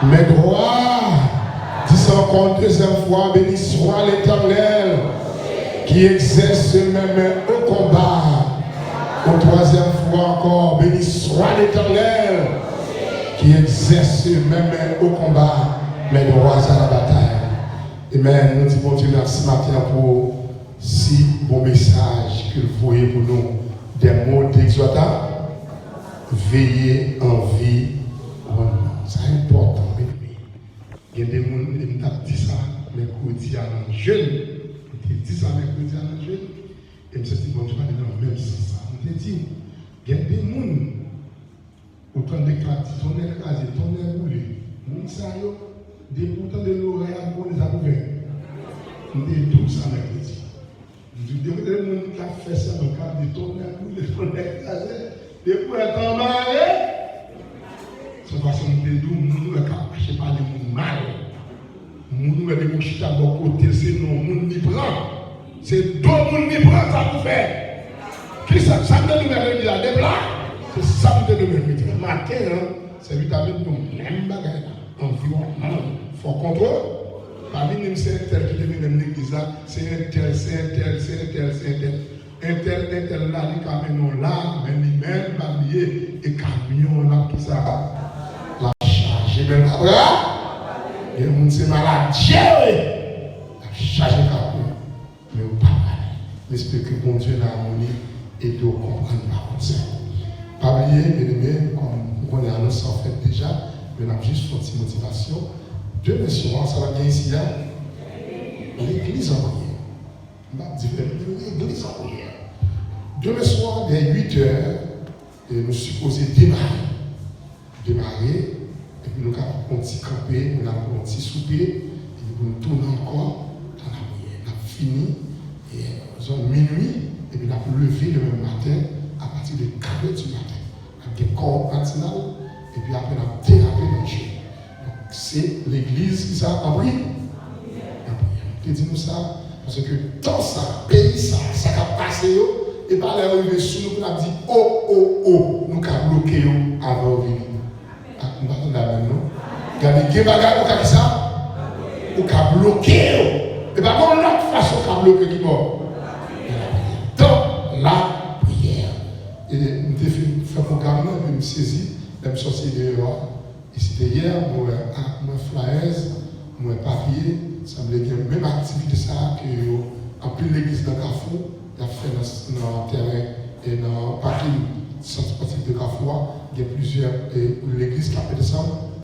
mes droits. Dis ça encore une deuxième fois. Béni soit l'Éternel qui exerce mes mains au combat. Une troisième fois encore. Béni soit l'Éternel qui exerce même au combat, mes droits à la bataille. Amen. Nous disons Dieu merci matin pour si bon message que vous voyez pour nous, des mots d'exhortation. Veillez en vie. C'est important. Il y a des gens qui ont dit ça mercredi à un jeune. Ils ont dit ça mercredi à un jeune. Et je me suis dit, bon, je vais aller dans le même sens. On a dit, il y a des gens. Autant de cartes, ton est écrasé, ton est roulé. Mon saillot, des boutons de l'oreille à bon les avouer. On dit tout ça mercredi. Je dis, le monde qui a fait ça dans le cadre de ton est roulé, ton est écrasé. Des fois, elle est marié. C'est parce qu'on dit, nous, ne sais pas de mon mal. Nous, les gens qui sont à côté, c'est non, nous n'y prend. C'est deux monde qui prend ça pour faire. Qui ça me dit là, des blagues? C'est samedi de mercredi. Matin, c'est vitamine de même bagaille. Environnement, faut contrôle. Parmi nous, c'est un tel qui devient dans l'église là, c'est un tel, c'est un tel, c'est un tel, c'est un tel. Un tel là, les camions là, mais les mêmes balayés et camions là, tout ça. La charge, même après. Et le monde c'est malade. La charge est camion. Mais au pas mal. J'espère que bon Dieu l'harmonie et de comprendre par contre ça. Pas oublier, bien-aimés, comme on est annoncé en fait déjà, mais on a juste une petite motivation. Demain soir, ça va bien ici, l'église en prière. On va dire l'église en prière. Demain soir, dès 8 h, nous supposons démarrer, et puis nous avons un petit campé, nous avons un petit souper, et puis nous tournons encore dans la prière. Nous avons fini, et zone minuit, et puis nous avons levé le même matin. À partir de 4 h du matin, avec des corps matinal, et puis après, on a dérapé dans le jeu. Donc, c'est l'église qui s'est appris. Et dis-nous ça, parce que dans ça, pays, ça a passé, et par les arrivés sous nous, on a dit, oh, nous avons bloqué avant de venir. Nous avons la même, non? Regardez, il y a des bagages, ça, nous avons bloqué. Et par contre, l'autre façon, nous avons bloqué qui mort. Donc, là, et je me fait un programme, je me saisis, je me sorti dehors. Et c'était hier, moi, flyers, moi, papier, ça me dit même activité ça que, en plus, l'église de Carrefour, il a fait dans le terrain et dans le parking centre sportif de Carrefour, il y a plusieurs, l'église qui a fait de ça,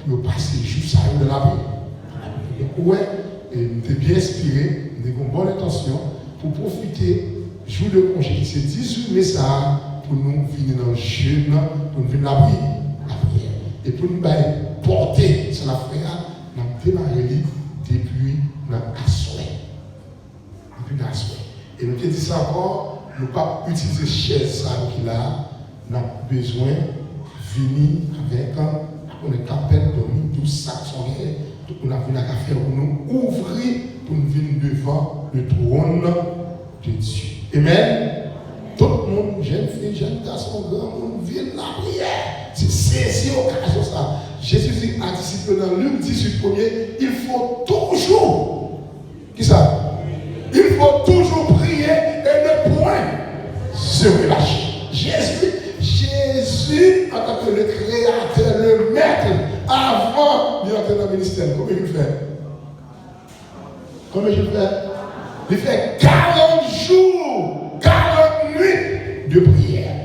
pour passer juste ça de la vie. Donc, ouais, et je suis bien inspiré, j'ai une bonne intention pour profiter, jour de congé, c'est 18 mai ça. Pour nous venir dans le jeûne, pour nous venir la prière. Et pour nous porter sur la prière, nous avons démarré depuis notre souhait. Et nous te dit ça encore, nous ne pouvons pas utiliser chaise qui là, nous avons besoin de venir avec on est capable de dormir, 12 sacs sont là, on a venu à faire pour nous ouvrir, pour nous venir devant le trône de Dieu. Amen. Tout le monde, jeune fille, jeune garçon, grand monde, vient la prière. C'est saisi l'occasion ça. Jésus a discipliné dans Luc 18 premier, il faut toujours, qui ça? Il faut toujours prier et ne point en tant que le créateur, le maître, avant d'entrer dans le ministère. Combien il fait? Combien il fait? Il fait 40 jours, 40 nuits de prière.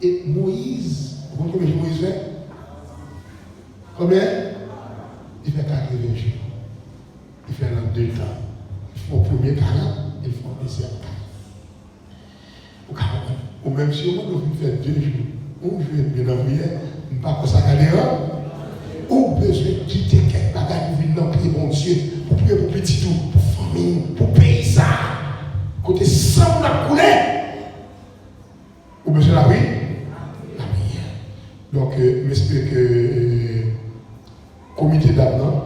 Et Moïse, vous comprenez combien Moïse fait? Combien? Il fait 80 jours. Il fait dans 2 temps. Il fait au premier 40, il fait au deuxième 40. Ou même si on fait 2 jours, on veut bien en prière, on ne pas pour ça aller ou besoin de quitter quelque bagage pour venir dans prier bon Dieu, pour prier pour petit tout, pour famille, pour pays ça. Côté sang n'a coulé. Ou besoin de la prière? La prière. Donc, j'espère que le comité d'âme,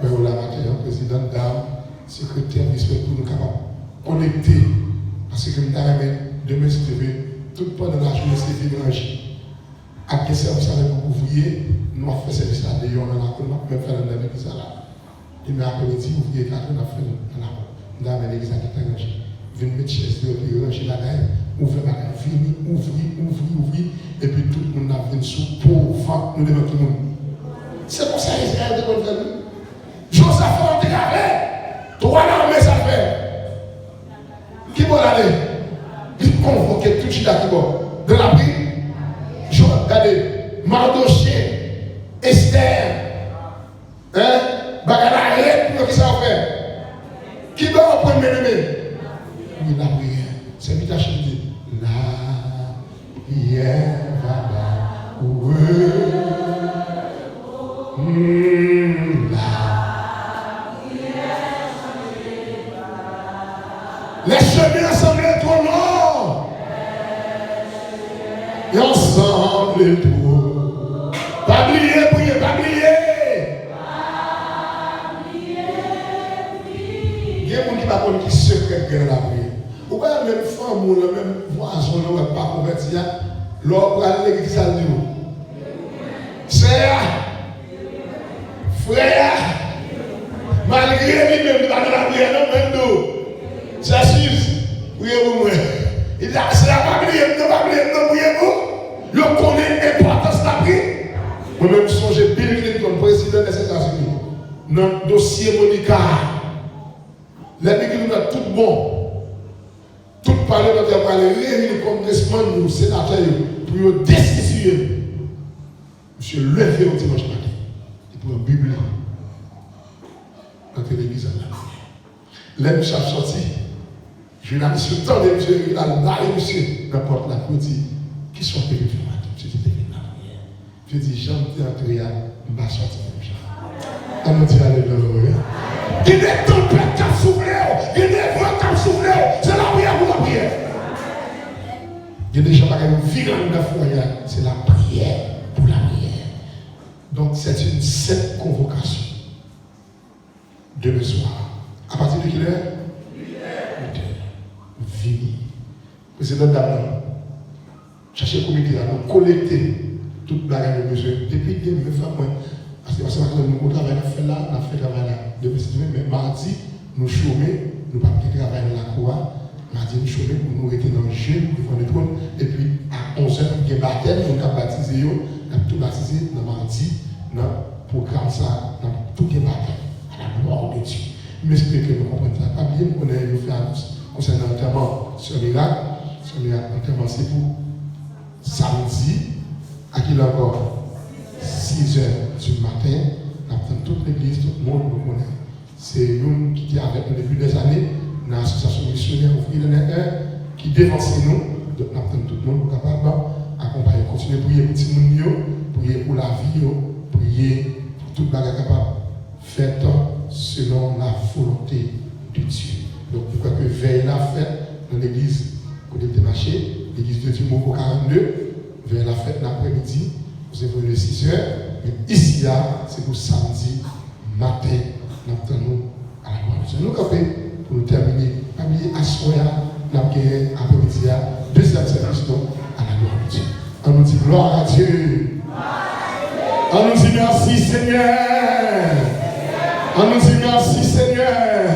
la matin, président d'âme, secrétaire, j'espère que nous sommes capables de connecter. Parce que demain, si tu veux, tout pendant la journée, c'est d'énergie. À quel service avec vous ouvriers, nous avons fait service à des gens dans la cour, nous avons fait dans l'église là. Et mais après-midi, ouvriers 4, on a fait dans la cour. Nous avons l'église à l'étranger. Venez mettre chaise, ranger la gaille, ouvrir la gaille, venir, ouvrir. Et puis tout le monde a venu sous pauvre, nous devons tout le monde. C'est pour ça Israël de bonne famille. Joseph a déclaré, 3 armées ça fait. Qui va aller? Il convoque tout le monde qui va. De la prière. Regardez, Mardoché, Esther, Bagala, pour qui ça va faire? Qui va au premier ennemi? Oui, la prière. C'est vite à chanter. La prière va là. Les chemins assemblés trop longs. Et ensemble et tout. Pas oublier, prier, pas oublier. Il y a des gens qui ne savent pas qui secret dans la prière. Ou bien même femme ou le même voisin ou même pas converti, l'on prend l'église à nous. Sœur, frère, malgré lui-même, dans la prière, non, même nous. Ça suffit. Priez pour moi. Il dit, c'est la pas prier, non, priez vous. Je connais l'importance de la prière. Moi-même, je songe Bill Clinton, président des États-Unis, dans le dossier Monica. Les Bill Clinton, tout bon. Tout parlementaire va les réunir comme congressman, nous, sénateurs, pour une décision. Monsieur, levez au dimanche matin. Et pour une Bible dans la télévision. Les monsieur a sorti. Je l'ai mis sur le temps de monsieur, il a là, monsieur, n'importe la côte, qui sont payés pour moi. Je dis, je dis, j'en ai entré à ma sortie comme ça. On me dit, alléluia. Il y a des tempêtes qui ont soufflé, il y a des vents qui ont soufflé, c'est la prière pour la prière. Il y a des gens qui ont vécu dans la foyer, c'est la prière pour la prière. Donc, c'est une sainte convocation. Demain soir. À partir de quelle heure? 8 heures. Vini. Président d'Abraham. Cherchez le comité là, nous collecter toute bagarre de besoin. Depuis 2020, parce que nous travaillons là, on a fait travail là. Depuis mais mardi, nous chômons, nous ne pouvons pas travailler dans la cour. Mardi, nous chômons pour nous rester dans le jeu, devant le trône. Et puis, à 11h, nous avons baptême, nous avons baptisé, nous avons tout baptisé dans mardi, dans le programme ça, dans tout les baptêmes, à la gloire de Dieu. Je m'explique que nous comprenons ça. Pas bien, nous avons fait annonce concernant l'enterrement sur l'Irak. Sur l'Irak, l'enterrement, c'est pour samedi, à qui encore 6h du matin, nous avons toute l'église, tout le monde nous connaît. C'est nous qui sommes avec nous depuis des années, dans l'association missionnaire ouvrière de l'État, qui dévance nous, donc nous avons tout le monde capable d'accompagner, continuer à prier pour tout le monde, prier pour la vie, prier pour tout le monde capable. Faites selon la volonté de Dieu. Donc, je crois que veille la fête dans l'église côté de marché, l'église de Dieu Moko 42, vers la fête l'après-midi, vous avez le 6h, mais ici, c'est pour samedi matin, nous attendons à la gloire de Dieu. Nous campons pour nous terminer, pas oublier à soir, nous avons gagné après-midi, deuxième service, donc à la gloire de Dieu. On nous dit gloire à Dieu. On nous dit merci Seigneur. On nous dit merci Seigneur.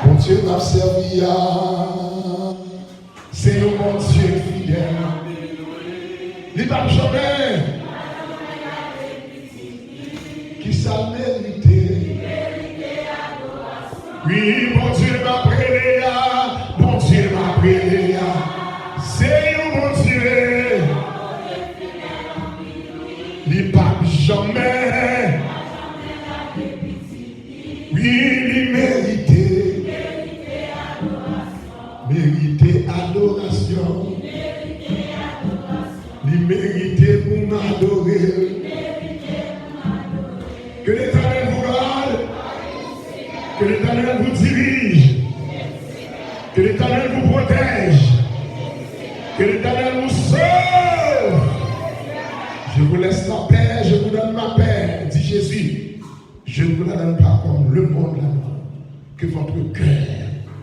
Bon Dieu m'a servi à. C'est le bon Dieu fidèle. Il pas jamais. Qui ça mérité. Oui, bon Dieu m'a prêté, bon Dieu m'a prêté. C'est où mon Dieu. Il pas jamais. Oui, il mérité. Mérité adoration. Il mérité pour m'adorer. Que l'Éternel vous garde. Que l'Éternel vous dirige. Que l'Éternel vous protège. Que l'Éternel vous sauve. Je vous laisse la paix, je vous donne ma paix, dit Jésus. Je ne vous la donne pas comme le monde la donne. Que votre cœur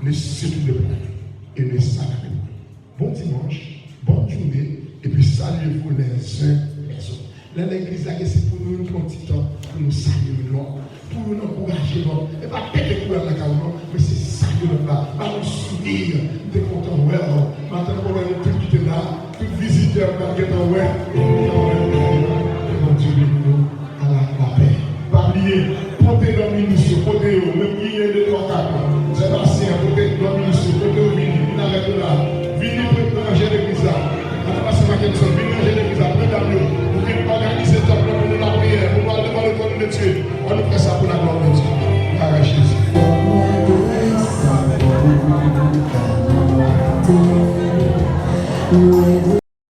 ne s'étouffe pas et ne s'accroche. Bon dimanche, bonne journée, et puis saluez-vous les uns les autres. Là, l'église, c'est pour nous un petit temps, pour nous saluer, pour nous encourager, et pas péter le la caméra, mais c'est saluer là, pas nous sourire, nous sommes contents, ouais, maintenant qu'on va tout quitter là, tout visiteur, qui est en ouais, et bon Dieu, nous à la paix. Pas oublier, portez dans le ministère.